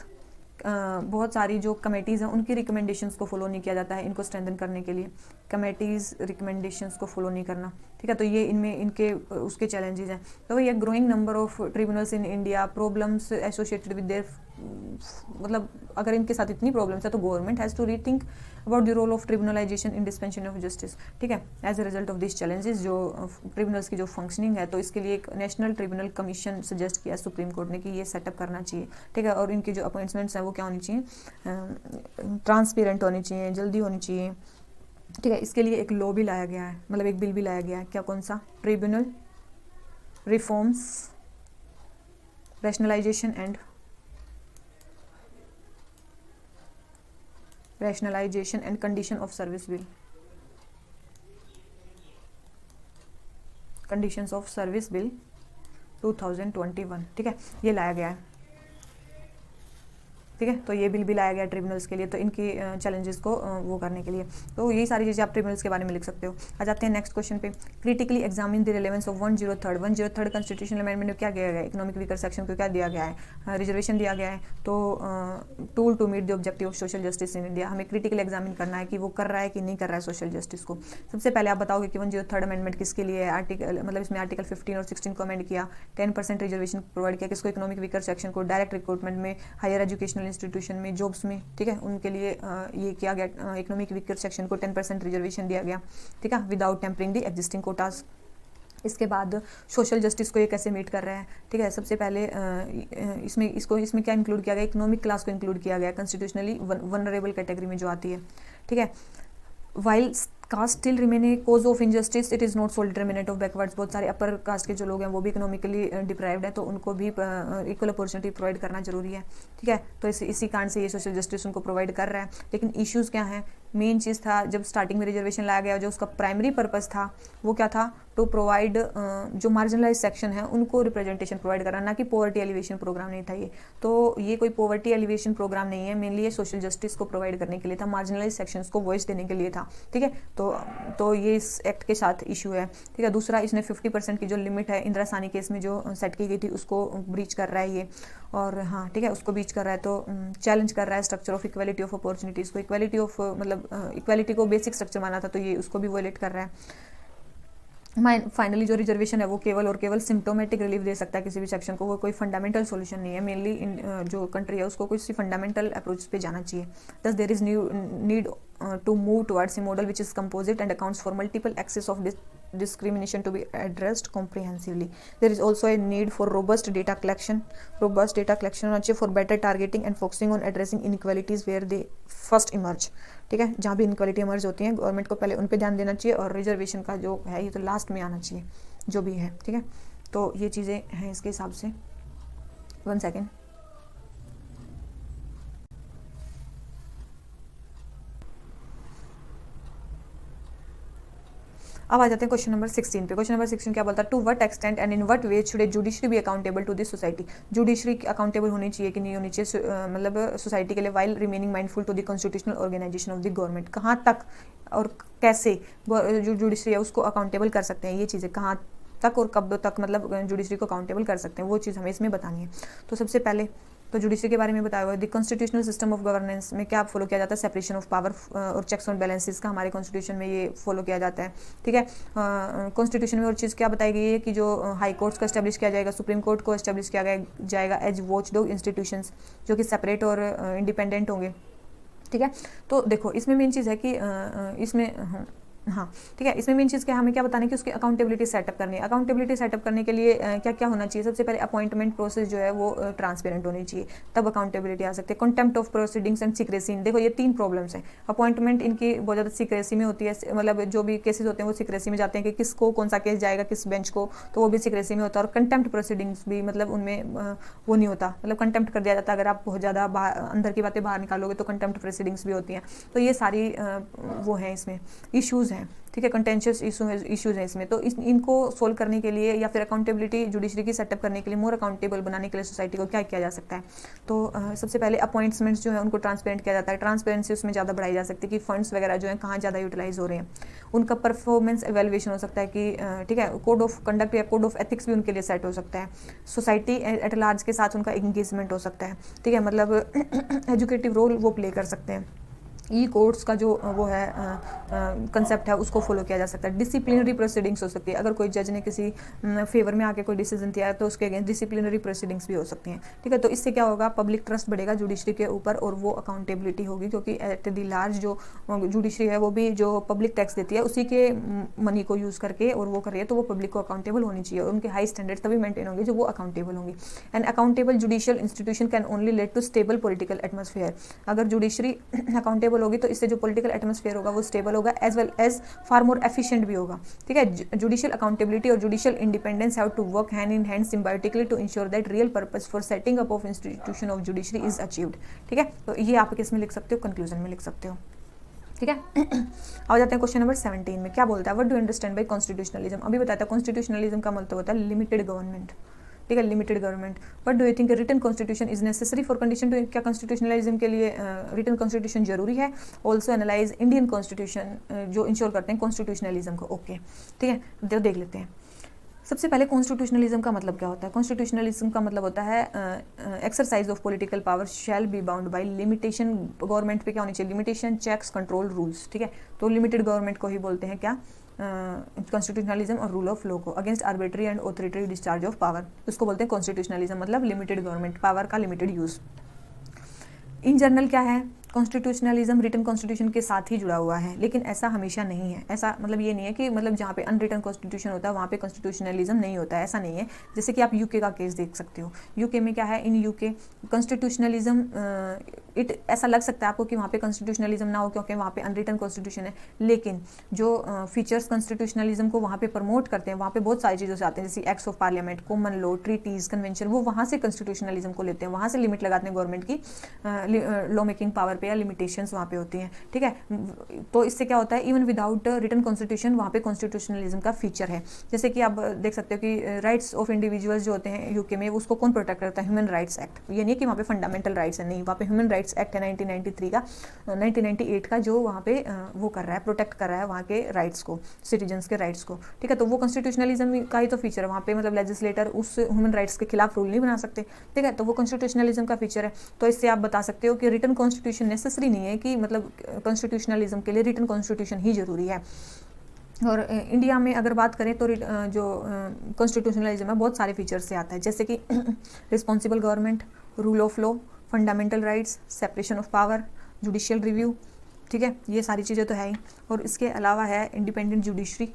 बहुत सारी जो कमेटीज़ हैं उनकी रिकमेंडेशंस को फॉलो नहीं किया जाता है इनको स्ट्रेंथन करने के लिए, कमेटीज़ रिकमेंडेशंस को फॉलो नहीं करना, ठीक है। तो ये इनमें इनके उसके चैलेंजेस हैं। तो ये growing number of tribunals in India, problems associated with their, मतलब अगर इनके साथ इतनी प्रॉब्लम्स है तो government has to rethink about the role of tribunalization in dispensation of justice, ठीक है। As a result of this challenges जो ट्रिब्यूनल्स की जो फंक्शनिंग है, तो इसके लिए एक नेशनल ट्रिब्यूनल कमीशन सजेस्ट किया सुप्रीम कोर्ट ने कि ये सेटअप करना चाहिए, ठीक है। और इनकी जो अपॉइंटमेंट्स हैं वो क्या होनी चाहिए, ट्रांसपेरेंट होनी चाहिए, जल्दी होनी चाहिए, ठीक है। इसके लिए एक लॉ भी लाया गया है, मतलब एक बिल भी लाया गया है, क्या, कौन सा, tribunal reforms rationalisation and condition of service bill, conditions of service bill 2021, ठीक है, ये लाया गया है, ठीक है। तो ये बिल भी लाया गया ट्रिब्यूनल्स के लिए, तो इनकी चैलेंजेस को वो करने के लिए। तो यही सारी चीज़ें आप ट्रिब्यूनल्स के बारे में लिख सकते हो। आ जाते हैं नेक्स्ट क्वेश्चन पे, critically examine the relevance of 103rd constitutional amendment में क्या दिया गया है, इकोनॉमिक वीकर सेक्शन को क्या दिया गया है, रिजर्वेशन दिया गया है। तो tool to meet the objective of social justice in India, हमें क्रिटिकली एग्जामिन करना है कि वो कर रहा है कि नहीं कर रहा है सोशल जस्टिस को। सबसे पहले आप बताओगे कि 103rd अमेंडमेंट किसके लिए है, आर्टिकल मतलब इसमें आर्टिकल 15 और 16 को अमेंड किया, 10% रिजर्वेशन प्रोवाइड किया, किसको, इकोनॉमिक वीकर सेक्शन को, डायरेक्ट रिक्रूटमेंट में, हायर एजुकेशनल इंस्टीट्यूशन में, जॉब्स में, ठीक है, उनके लिए ये किया गया, इकोनॉमिक वीकर सेक्शन को 10% रिजर्वेशन दिया गया, ठीक है, without tampering the existing quotas. इसके बाद सोशल जस्टिस को ये कैसे मीट कर रहा है, ठीक है। सबसे पहले इसमें क्या इंक्लूड किया गया, इकोनॉमिक क्लास को इंक्लूड किया गया, कंस्टिट्यूशनली वनरेबल कैटेगरी में जो आती है, ठीक है। While caste still remain a cause of injustice, it is not sole determinant of backwards, बहुत सारे अपर कास्ट के जो लोग हैं वो भी इकोनॉमिकली डिप्राइव्ड हैं, तो उनको भी इक्वल अपॉर्चुनिटी प्रोवाइड करना जरूरी है, ठीक है। तो इसी कारण से ये सोशल जस्टिस उनको प्रोवाइड कर रहा है। लेकिन इश्यूज़ क्या हैं, मेन चीज़ था जब स्टार्टिंग में रिजर्वेशन लाया गया, जो उसका प्राइमरी पर्पस था वो क्या था, टू प्रोवाइड जो मार्जिनलाइज सेक्शन है उनको रिप्रेजेंटेशन प्रोवाइड करना, ना कि पॉवर्टी एलिवेशन प्रोग्राम नहीं था ये। तो ये कोई पॉवर्टी एलिवेशन प्रोग्राम नहीं है, मेनली ये सोशल जस्टिस को प्रोवाइड करने के लिए था, मार्जिनलाइज सेक्शंस को वॉइस देने के लिए था, ठीक है। तो ये इस एक्ट के साथ इशू है, ठीक है। दूसरा, इसने 50% की जो लिमिट है इंदिरा सानी केस में जो सेट की गई थी उसको ब्रीच कर रहा है ये, और हाँ, ठीक है, उसको ब्रीच कर रहा है। तो चैलेंज कर रहा है structure of equality of opportunities को, इक्वालिटी ऑफ मतलब इक्वालिटी को बेसिक स्ट्रक्चर माना था, तो ये उसको भी वॉयलेट कर रहा है। फाइनली जो रिजर्वेशन है वो केवल और केवल सिम्टोमेटिक रिलीफ दे सकता है किसी भी सेक्शन को, वो कोई फंडामेंटल सॉल्यूशन नहीं है। मेनली जो कंट्री है उसको कोई फंडामेंटल अप्रोच पे जाना चाहिए। Thus there is need to move towards a model which is composite and accounts for multiple axes of discrimination to be addressed comprehensively. There is also a need for robust data collection होना चाहिए for better targeting and focusing on addressing inequalities where they first emerge, ठीक है। जहाँ भी inequality emerge होती हैं government को पहले उन पे ध्यान देना चाहिए, और रिजर्वेशन का जो है ये तो लास्ट में आना चाहिए जो भी है, ठीक है। तो ये चीज़ें हैं इसके हिसाब से। 1 सेकेंड, अब आ जाते हैं क्वेश्चन नंबर 16 पे। क्वेश्चन नंबर 16 क्या बोलता है, to what extent and in what way should a judiciary be accountable to this society, judiciary accountable होनी चाहिए कि नहीं होनी चाहिए मतलब सोसाइटी के लिए, while remaining mindful to the constitutional organisation of the government. कहाँ तक और कैसे जो जुडिशरी है उसको अकाउंटेबल कर सकते हैं, ये चीज़ें कहाँ तक और कब तक मतलब जुडिशरी को अकाउंटेबल कर सकते हैं, वो चीज़ हमें इसमें बतानी है। तो सबसे पहले तो जुडिशरी के बारे में बताया हुआ है, the constitutional system of governance में क्या फॉलो किया जाता है, सेपरेशन ऑफ पावर और चेक्स ऑन बैलेंसेस का हमारे कॉन्स्टिट्यूशन में ये फॉलो किया जाता है, ठीक है। कॉन्स्टिट्यूशन में और चीज़ क्या बताई गई है कि जो हाई कोर्ट्स को एस्टेब्लिश किया जाएगा, सुप्रीम कोर्ट को एस्टेब्लिश किया जाएगा एज वॉच डॉग इंस्टीट्यूशंस, जो कि सेपरेट और इंडिपेंडेंट होंगे, ठीक है। तो देखो इसमें मेन चीज़ है कि इसमें हाँ, ठीक है, इसमें मेन चीज़ क्या, हमें क्या बताना है कि उसकी अकाउंटेबिलिटी सेटअप करनी है। अकाउंटेबिलिटी सेटअप करने के लिए क्या क्या होना चाहिए, सबसे पहले अपॉइंटमेंट प्रोसेस जो है वो ट्रांसपेरेंट होनी चाहिए, तब अकाउंटेबिलिटी आ सकती है। Contempt of proceedings and secrecy, देखो ये 3 प्रॉब्लम्स हैं। अपॉइंटमेंट इनकी बहुत ज़्यादा सीक्रेसी में होती है, मतलब जो भी केसेस होते हैं वो सीक्रेसी में जाते हैं कि किसको कौन सा केस जाएगा किस बेंच को, तो वो भी सीक्रेसी में होता है। और कंटेम्प्ट प्रोसीडिंग्स भी मतलब उनमें वो नहीं होता, मतलब कंटेम्प्ट कर दिया जाता है अगर आप बहुत ज़्यादा अंदर की बातें बाहर निकालोगे तो कंटेम्प्ट प्रोसीडिंग्स भी होती हैं। तो ये सारी वो हैं इसमें इश्यूज़ इश्यूज़ हैं, ठीक है, कंटेंशियस इश्यूज़ हैं इसमें, तो इनको सोल्व करने के लिए या फिर अकाउंटेबिलिटी जुडिशरी की सेटअप करने के लिए, मोर अकाउंटेबल बनाने के लिए सोसाइटी को क्या किया जा सकता है। तो सबसे पहले अपॉइंटमेंट्स जो है उनको ट्रांसपेरेंट किया जाता है, ट्रांसपेरेंसी उसमें ज़्यादा बढ़ाई जा सकती है कि फंड्स वगैरह जो है कहाँ ज़्यादा यूटिलाइज हो रहे हैं। उनका परफॉर्मेंस एवेल्युएशन हो सकता है कि ठीक है, कोड ऑफ कंडक्ट या कोड ऑफ एथिक्स भी उनके लिए सेट हो सकता है। सोसाइटी एट लार्ज के साथ उनका इंगेजमेंट हो सकता है, ठीक है, मतलब एजुकेटिव रोल वो प्ले कर सकते हैं। ई कोर्ट्स का जो वो है कंसेप्ट है उसको फॉलो किया जा सकता है। डिसिप्लिनरी प्रोसीडिंग्स हो सकती है, अगर कोई जज ने किसी फेवर में आके कोई डिसीजन दिया है तो उसके अगेंस्ट डिसिप्लिनरी प्रोसीडिंग्स भी हो सकती हैं, ठीक है। तो इससे क्या होगा, पब्लिक ट्रस्ट बढ़ेगा जुडिशरी के ऊपर और वो अकाउंटेबिलिटी होगी, क्योंकि एट द लार्ज जो जुडिशरी है वो भी जो पब्लिक टैक्स देती है उसी के मनी को यूज़ करके और वो कर रही है, तो वो पब्लिक को अकाउंटेबल होनी चाहिए और उनके हाई स्टैंडर्ड तभी मेंटेन होंगे जो वो अकाउंटेबल होंगी। And accountable judicial institution can only lead to stable political atmosphere. अगर जुडिशरी अकाउंटेबल होगी तो इससे जो पॉलिटिकल एटमोसफेयर होगा वो स्टेबल होगा, as well as far more efficient भी होगा, ठीक है। जुडिशियल अकाउंटेबिलिटी और judicial independence have to work hand in hand symbiotically to ensure that real purpose for setting up of institution of judiciary is achieved, ठीक है। तो ये आप किस में लिख सकते हो, कंक्लूजन में लिख सकते हो, ठीक है। अब जाते हैं क्वेश्चन नंबर 17 में, क्या बोलता है, what do understand by constitutionalism. अभी बताया था कॉन्स्टिट्यूशनलिज्म का मतलब होता है लिमिटेड गवर्नमेंट, ठीक है, limited government. But do you think written constitution is necessary for condition to, क्या कॉन्स्टिट्यूशनलिज्म के लिए रिटन कॉन्स्टिट्यूशन जरूरी है। ऑल्सो एनालाइज इंडियन कॉन्स्टिट्यूशन जो इंश्योर करते हैं कॉन्स्टिट्यूशनलिज्म को, ओके, ठीक है, तो देख लेते हैं। सबसे पहले कॉन्स्टिट्यूशनलिज्म का मतलब क्या होता है। कॉन्स्टिट्यूशनलिज्म का मतलब होता है exercise of political power shall be bound by limitation. Government पे क्या होनी चाहिए, लिमिटेशन, चेक्स, कंट्रोल, रूल्स, ठीक है। तो लिमिटेड गवर्नमेंट को ही बोलते हैं क्या, कॉन्स्टिट्यूशनलिज्म और रूल ऑफ लॉ को, against arbitrary and authoritarian discharge of power, उसको बोलते हैं कॉन्स्टिट्यूशनलिज्म, मतलब लिमिटेड गवर्नमेंट, पावर का लिमिटेड यूज। इन जनरल क्या है, कॉन्स्टिट्यूशनलिज्म रिटन कॉन्स्टिट्यूशन के साथ ही जुड़ा हुआ है, लेकिन ऐसा हमेशा नहीं है। ऐसा मतलब ये नहीं है कि मतलब जहाँ पे अनरिटन कॉन्स्टिट्यूशन होता है वहाँ पे कॉन्स्टिट्यूशनलिज्म नहीं होता है, ऐसा नहीं है। जैसे कि आप यूके का केस देख सकते हो, यूके में क्या है, इन यूके कॉन्स्टिट्यूशनलिज्म इट ऐसा लग सकता है आपको कि वहाँ पे कॉन्स्टिट्यूशनलिज्म ना हो क्योंकि वहाँ पे अनरिटन कॉन्स्टिट्यूशन है, लेकिन जो फीचर्स कॉन्स्टिट्यूशनलिज्म को वहाँ पे प्रमोट करते हैं वहाँ पे बहुत सारी चीज़ों से आते हैं, जैसे acts of parliament, common law, treaties, convention, वो वहाँ से कॉन्स्टिट्यूशनलिज्म को लेते हैं, वहाँ से लिमिट लगाते हैं गवर्नमेंट की लॉ मेकिंग पावर पे या लिमिटेशंस वहाँ पे होती हैं, ठीक है। तो इससे क्या होता है, इवन विदाउट रिटन कॉन्स्टिट्यूशन वहाँ पे कॉन्स्टिट्यूशनलिज्म का फीचर है। जैसे कि आप देख सकते हो कि राइट्स ऑफ इंडिविजुअल्स जो होते हैं यूके में, उसको कौन प्रोटेक्ट करता है, ह्यूमन राइट्स एक्ट। ये नहीं कि वहाँ पे फंडामेंटल राइट्स है, नहीं, वहाँ पे ह्यूमन राइट्स एक्ट है 1993 का, 1998 का, जो वहाँ पे वो कर रहा है, प्रोटेक्ट कर रहा है वहाँ के राइट्स को, सिटीजन्स के राइट्स को, ठीक है। तो वो कॉन्स्टिट्यूशनलिज्म का ही तो फीचर है, वहाँ पे मतलब लेजिस्लेटर उस ह्यूमन राइट्स के खिलाफ रूल नहीं बना सकते, ठीक है। तो वो कॉन्स्टिट्यूशनलिज्म का फीचर है। तो इससे आप बता सकते हो कि रिटन कॉन्स्टिट्यूशन नेसेसरी नहीं है कि मतलब कॉन्स्टिट्यूशनलिज्म के लिए रिटन कॉन्स्टिट्यूशन ही जरूरी है। और इंडिया में अगर बात करें तो जो कॉन्स्टिट्यूशनलिज्म है बहुत सारे फीचर्स से आता है, जैसे कि responsible government, rule of law, fundamental rights, separation of power, judicial review, ठीक है, ये सारी चीज़ें तो है ही। और इसके अलावा है इंडिपेंडेंट जुडिशरी,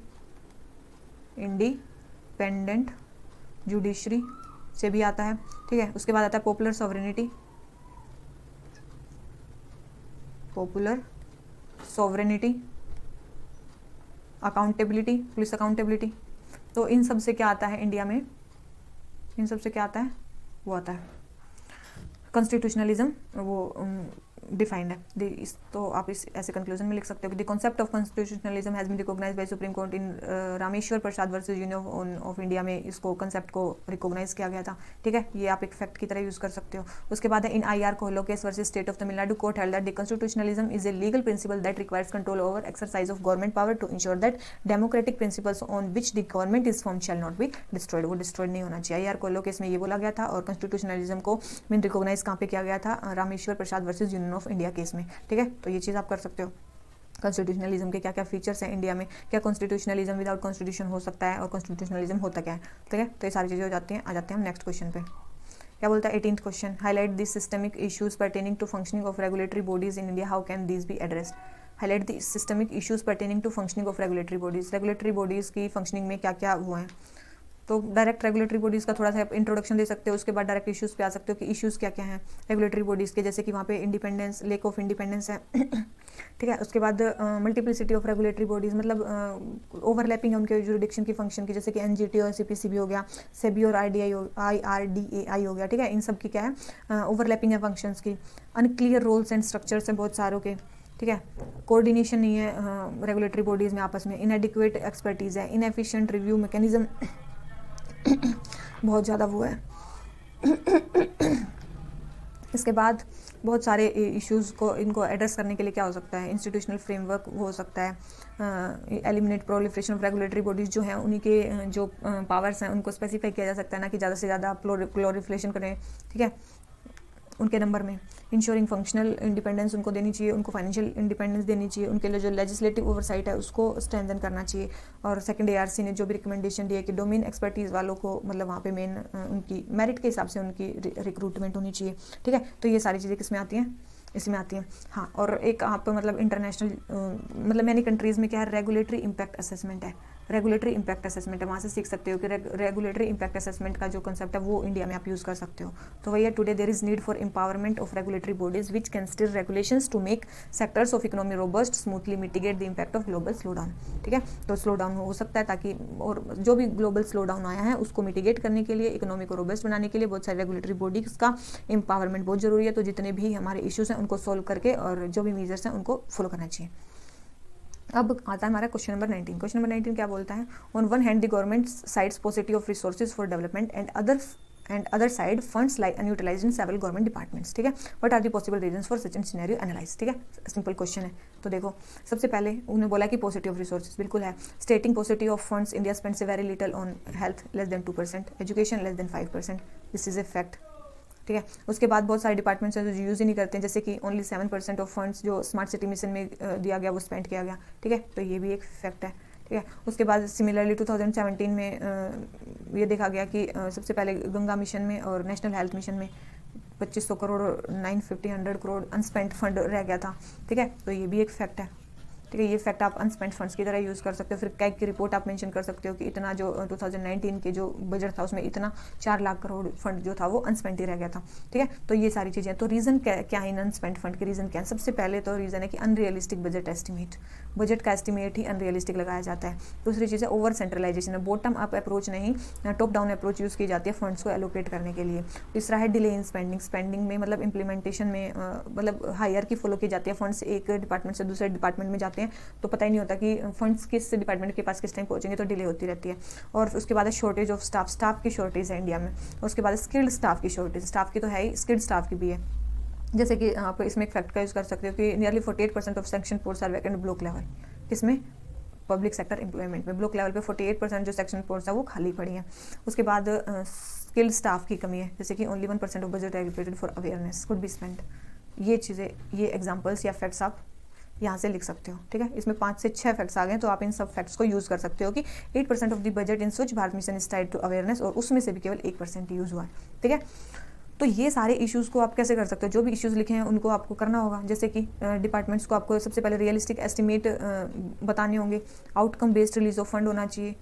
इंडिपेंडेंट जुडिशरी से भी आता है, ठीक है। उसके बाद आता है popular sovereignty, popular sovereignty, accountability, police accountability. तो इन सब से क्या आता है इंडिया में, इन सब से क्या आता है, वो आता है कॉन्स्टिट्यूशनलिज्म, वो डिफाइंड है। तो आप इस ऐसे कंक्लूजन में लिख सकते हो कि the concept of constitutionalism has been recognised by supreme court in Rameshwar Prasad versus union of India में इसको कंसेप्ट को रिकॉग्नाइज किया गया था, ठीक है। ये आप एक फैक्ट की तरह यूज कर सकते हो। उसके बाद है in IR Coelho case versus state of Tamil Nadu, court held that the constitutionalism is a legal principle that requires control over exercise of government power to ensure that democratic principles on which the government is form shall not be destroyed, वो destroyed नहीं होना चाहिए। IR Coelho case में ये बोला गया था और कॉन्स्टिट्यूशनलिज्म को मीन रिकॉग्नाइज कहाँ पे किया गया था, Rameshwar Prasad versus union of India case में, ठीक है। तो ये चीज़ आप कर सकते हो। कॉन्स्टिट्यूशनलिज्म के क्या क्या फीचर्स हैं इंडिया में, क्या कॉन्स्टिट्यूशनलिज्म विदाउट कॉन्स्टिट्यूशन हो सकता है और कॉन्स्टिट्यूशनलिज्म होता क्या है, ठीक है। तो ये सारी चीज़ें हो जाती हैं। आ जाते हैं हम नेक्स्ट क्वेश्चन पे। क्या बोलता है 18th question, highlight this systemic issues pertaining to functioning of regulatory bodies in India, how can this be addressed. Highlight the systemic issues pertaining to functioning of regulatory bodies, regulatory bodies की functioning में क्या क्या हुआ है। तो direct regulatory bodies का थोड़ा सा इंट्रोडक्शन दे सकते हो, उसके बाद डायरेक्ट इश्यूज़ पे आ सकते हो कि इश्यूज़ क्या क्या हैं रेगुलेटरी बॉडीज़ के, जैसे कि वहाँ पे इंडिपेंडेंस, लेक ऑफ इंडिपेंडेंस है, ठीक है। उसके बाद मल्टीप्लिसिटी ऑफ रेगुलेटरी बॉडीज़, मतलब ओवरलैपिंग है उनके जुरिडिक्शन की फंक्शन की, जैसे कि NGT और CPCB हो गया, सेबी और IRDAI हो गया, ठीक है। इन सब की क्या है, ओवरलैपिंग है फंक्शंस की। अनक्लियर रोल्स एंड स्ट्रक्चर्स हैं बहुत सारों के, ठीक है। कोऑर्डिनेशन नहीं है रेगुलेटरी बॉडीज़ में आपस में, इनएडिक्वेट एक्सपर्टीज़ है, इनएफिशिएंट रिव्यू मैकेनिज्म बहुत ज़्यादा वो है। इसके बाद बहुत सारे इश्यूज़ को इनको एड्रेस करने के लिए क्या हो सकता है, इंस्टीट्यूशनल फ्रेमवर्क हो सकता है, eliminate proliferation of regulatory bodies जो हैं उन्हीं के जो पावर्स हैं उनको स्पेसिफाई किया जा सकता है ना कि ज़्यादा से ज़्यादा प्रोलिफरेशन करें, ठीक है, उनके नंबर में। इंश्योरिंग फंक्शनल इंडिपेंडेंस उनको देनी चाहिए, उनको फाइनेंशियल इंडिपेंडेंस देनी चाहिए, उनके लिए जो लेजिस्लेटिव ओवरसाइट है उसको स्ट्रेंथन करना चाहिए। और सेकंड ARC ने जो भी रिकमेंडेशन दी है कि डोमेन एक्सपर्टीज़ वालों को मतलब वहाँ पे मेन उनकी मेरिट के हिसाब से उनकी रिक्रूटमेंट होनी चाहिए, ठीक है। तो ये सारी चीज़ें किसमें आती हैं, इसमें आती हैं। हाँ, और एक आप मतलब इंटरनेशनल मतलब मैनी कंट्रीज़ में क्या है, रेगुलेटरी इम्पैक्ट असेसमेंट है, रेगुलेटरी इम्पैक्ट असेसमेंट है, वहाँ से सीख सकते हो कि रेगुलेटरी इम्पैक्ट असेसमेंट का जो कंसेप्ट है वो इंडिया में आप यूज़ कर सकते हो। तो भैया today there is need for empowerment of regulatory bodies which can still regulations to make sectors of economy robust smoothly mitigate the impact of global slowdown, ठीक है। तो स्लो डाउन हो सकता है ताकि, और जो भी ग्लोबल स्लो डाउन आया है उसको मिटिगेट करने के लिए, इकोनॉमी को रोबस्ट बनाने के लिए बहुत सारे रेगुलेटरी बॉडीज का एम्पावरमेंट बहुत जरूरी है। तो जितने भी हमारे इश्यूज़ हैं उनको सोल्व करके और जो भी मेजर्स हैं उनको फॉलो करना चाहिए। अब आता है हमारा क्वेश्चन नंबर 19। क्वेश्चन नंबर 19 क्या बोलता है, on one hand the government sides positive of resources for development and other side funds like unutilised in several government departments, ठीक है। What are the possible reasons for such an scenario analyse, ठीक है। Simple question है। तो देखो सबसे पहले उन्होंने बोला कि पॉजिटिव ऑफ रिसोर्सेज बिल्कुल है, स्टेटिंग positive of funds India spends very little on health less than 2%, education less than 5%, this is a fact, ठीक है। उसके बाद बहुत सारे डिपार्टमेंट्स हैं जो यूज़ ही नहीं करते हैं, जैसे कि ओनली 7% ऑफ फंड्स जो स्मार्ट सिटी मिशन में दिया गया वो स्पेंड किया गया, ठीक है। तो ये भी एक फैक्ट है, ठीक है। उसके बाद सिमिलरली 2017 में ये देखा गया कि सबसे पहले गंगा मिशन में और नेशनल हेल्थ मिशन में 2500 करोड़ 950 करोड़ अनस्पेंट फंड रह गया था, ठीक है। तो ये भी एक फैक्ट है, ठीक है। ये फैक्ट आप अनस्पेंट फंड्स की तरह यूज़ कर सकते हो। फिर कैग की रिपोर्ट आप मेंशन कर सकते हो कि इतना जो 2019 के जो बजट था उसमें इतना 4 लाख करोड़ फंड जो था वो अनस्पेंट ही रह गया था, ठीक है। तो ये सारी चीज़ें, तो रीज़न क्या है इन अनस्पेंट फंड के, रीज़न क्या है, सबसे पहले तो रीज़न है कि अनरियलिस्टिक बजट एस्टिमेट, बजट का एस्टिमेट ही अनरियलिस्टिक लगाया जाता है। दूसरी चीज़ है ओवर सेंट्रलाइजेशन है, बॉटम अप अप्रोच नहीं टॉप डाउन अप्रोच यूज़ की जाती है फंड्स को एलोकेट करने के लिए। तीसरा है डिले इन स्पेंडिंग में मतलब इम्प्लीमेंटेशन में मतलब हायर की फॉलो की जाती है, फंड्स एक डिपार्टमेंट से दूसरे डिपार्टमेंट में जाते हैं तो पता ही नहीं होता कि फंड्स किस डिपार्टमेंट के पास किस टाइम पहुंचेंगे, तो डिले होती रहती है। और उसके बाद है शॉर्टेज ऑफ स्टाफ की शॉर्टेज है इंडिया में। उसके बाद स्किल्ड स्टाफ की शॉर्टेज, स्टाफ की तो है ही, स्किल्ड स्टाफ की भी है। जैसे कि आप इसमें एक फैक्ट का यूज़ कर सकते हो कि nearly 48% of section post are vacant block level, किसमें, पब्लिक सेक्टर एम्प्लॉयमेंट में ब्लॉक लेवल पे 48% जो सेक्शन पोस्ट है वो खाली पड़ी हैं। उसके बाद स्किल्ड स्टाफ की कमी है, जैसे कि only 1% of budget allocated for awareness could be spent. ये चीज़ें, ये एग्जाम्पल्स या फैक्ट्स आप यहाँ से लिख सकते हो, ठीक है। इसमें 5 से 6 फैक्ट्स आ गए, तो आप इन सब फैक्ट्स को यूज़ कर सकते हो कि 8% of the budget in Swachh Bharat mission is tied to awareness, और उसमें से भी केवल 1% यूज़ हुआ है, ठीक है। तो ये सारे इश्यूज़ को आप कैसे कर सकते हो, जो भी इश्यूज़ लिखे हैं उनको आपको करना होगा। जैसे कि डिपार्टमेंट्स को आपको सबसे पहले रियलिस्टिक एस्टिमेट बताने होंगे, outcome based release of fund होना चाहिए,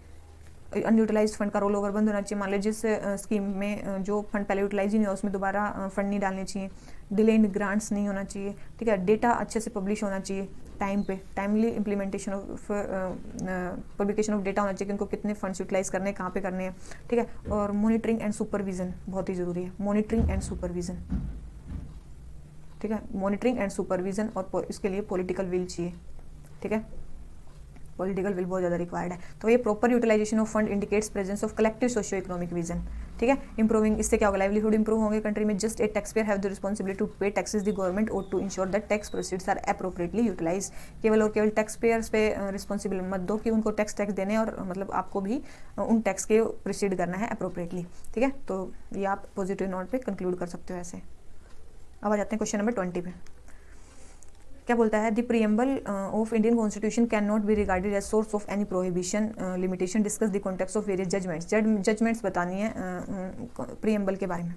अनयूटिलाइज्ड फंड का रोल ओवर बंद होना चाहिए। मान लीजिए जिस स्कीम में जो फंड पहले यूटिलाइज ही नहीं हुआ उसमें दोबारा फंड नहीं डालने चाहिए, डिले इन ग्रांट्स नहीं होना चाहिए, ठीक है। डेटा अच्छे से पब्लिश होना चाहिए टाइम पे, timely implementation of publication of data होना चाहिए कि उनको कितने फंड्स यूटिलाइज करने हैं, कहाँ पे करने हैं, ठीक है। और मॉनिटरिंग एंड सुपरविजन बहुत ही ज़रूरी है, मॉनिटरिंग एंड सुपरविजन, ठीक है। मॉनिटरिंग एंड सुपरविजन, और इसके लिए पॉलिटिकल विल चाहिए, ठीक है। पॉलिटिकल विल बहुत ज़्यादा रिक्वायर्ड है। तो ये proper utilisation of fund indicates presence of collective socio economic vision, ठीक है। इंप्रूविंग, इससे क्या होगा, लाइवलीहुड इंप्रूव होंगे कंट्री में। Just a taxpayer have the responsibility to pay taxes the government और to ensure that tax proceeds are appropriately utilise. केवल और केवल टैक्स पेयर्स पे रिस्पॉन्सिबल मत दो कि उनको टैक्स देने, और मतलब आपको भी उन टैक्स के प्रोसीड करना है अप्रोप्रिएटली, ठीक है। तो ये आप पॉजिटिव नोट पे कंक्लूड कर सकते हो ऐसे। अब आ जाते हैं क्वेश्चन नंबर 20 पे। क्या बोलता है, the preamble of Indian constitution can not be regarded as source of any prohibition limitation, discuss the context of various judgements बतानी है प्रीएम्बल के बारे में,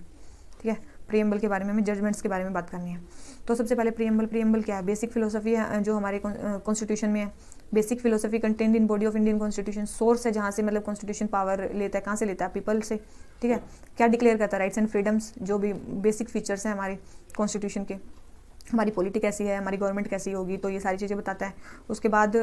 ठीक है। प्रीएम्बल के बारे में हमें जजमेंट्स के बारे में बात करनी है। तो सबसे पहले प्रीएम्बल क्या है, बेसिक फिलोसफी है जो हमारे कॉन्स्टिट्यूशन में है। Basic philosophy content in body of Indian constitution, source है जहाँ से मतलब कॉन्स्टिट्यूशन पावर लेता है, कहाँ से लेता है, पीपल से, ठीक है। क्या डिक्लेयर करता है, राइट्स एंड फ्रीडम्स, जो भी बेसिक फीचर्स हैं हमारे कॉन्स्टिट्यूशन के, हमारी पॉलिटी कैसी है, हमारी गवर्नमेंट कैसी होगी, तो ये सारी चीज़ें बताता है। उसके बाद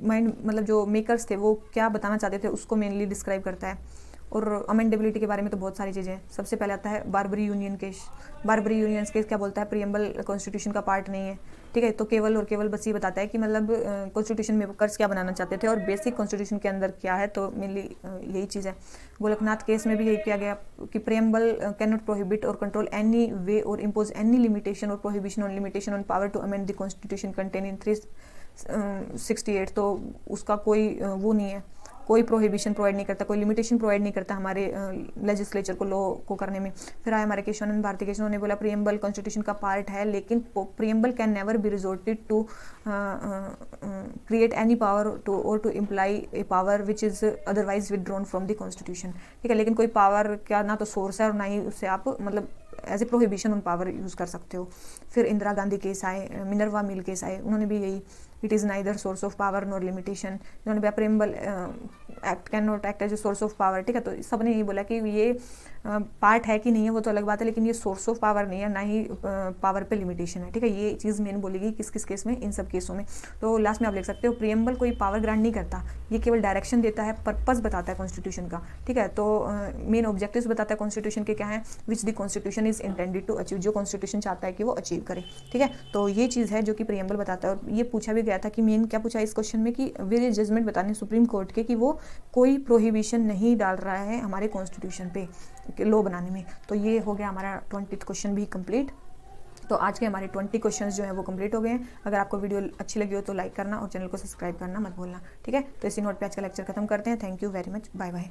माइंड मतलब जो मेकर्स थे वो क्या बताना चाहते थे उसको मेनली डिस्क्राइब करता है। और अमेंडेबिलिटी के बारे में तो बहुत सारी चीज़ें हैं। सबसे पहले आता है Barbari union case. Barbari union case क्या बोलता है, प्रीएम्बल कॉन्स्टिट्यूशन का पार्ट नहीं है, ठीक है। तो केवल और केवल बस ये बताता है कि मतलब कॉन्स्टिट्यूशन मेकर्स क्या बनाना चाहते थे और बेसिक कॉन्स्टिट्यूशन के अंदर क्या है, तो मेनली यही चीज़ है। गोलकनाथ केस में भी यही किया गया कि प्रेम्बल कैन नॉट प्रोहिबिट और कंट्रोल एनी वे और इम्पोज एनी लिमिटेशन और prohibition on limitation on power to amend the constitution contain in 368। तो उसका कोई वो नहीं है, कोई प्रोहिबिशन प्रोवाइड नहीं करता, कोई लिमिटेशन प्रोवाइड नहीं करता हमारे लेजिस्लेचर को लॉ को करने में। फिर आए हमारे केशवानंद भारती केशव, उन्होंने बोला प्रियम्बल कॉन्स्टिट्यूशन का पार्ट है, लेकिन preamble can never be resorted to create any power to और to imply a power which is otherwise withdrawn from the constitution. ठीक है, लेकिन कोई पावर का ना तो सोर्स है और ना ही उससे आप मतलब as a prohibition on power use कर सकते हो। फिर इंदिरा गांधी केस आए, मिनर्वा मिल केस आए, उन्होंने भी यही, it is neither source of power nor limitation. उन्होंने भी preamble act cannot act as a source of power. ठीक है, तो सब ने यही बोला कि ये पार्ट है कि नहीं है वो तो अलग बात है, लेकिन ये सोर्स ऑफ पावर नहीं है, ना ही पावर पे लिमिटेशन है। ठीक है, ये चीज़ मेन बोलेगी किस किस केस में, इन सब केसों में। तो लास्ट में आप लिख सकते हो प्रियम्बल कोई पावर ग्रांट नहीं करता, ये केवल डायरेक्शन देता है, पर्पस बताता है कॉन्स्टिट्यूशन का। ठीक है, तो मेन ऑब्जेक्टिव्स बताता है कॉन्स्टिट्यूशन के क्या है, which the constitution is intended to achieve, जो कॉन्स्टिट्यूशन चाहता है कि वो अचीव करे। ठीक है, तो ये चीज़ है जो कि प्रियम्बल बताता है। और ये पूछा भी गया था कि मेन क्या पूछा इस क्वेश्चन में कि वे जजमेंट बताने सुप्रीम कोर्ट के कि वो कोई प्रोहिबिशन नहीं डाल रहा है हमारे कॉन्स्टिट्यूशन पे लॉ बनाने में। तो ये हो गया हमारा 20th क्वेश्चन भी कंप्लीट। तो आज के हमारे 20 क्वेश्चंस जो हैं वो कंप्लीट हो गए हैं। अगर आपको वीडियो अच्छी लगी हो तो लाइक करना और चैनल को सब्सक्राइब करना मत भूलना। ठीक है, तो इसी नोट पे आज का लेक्चर खत्म करते हैं। Thank you very much, bye bye.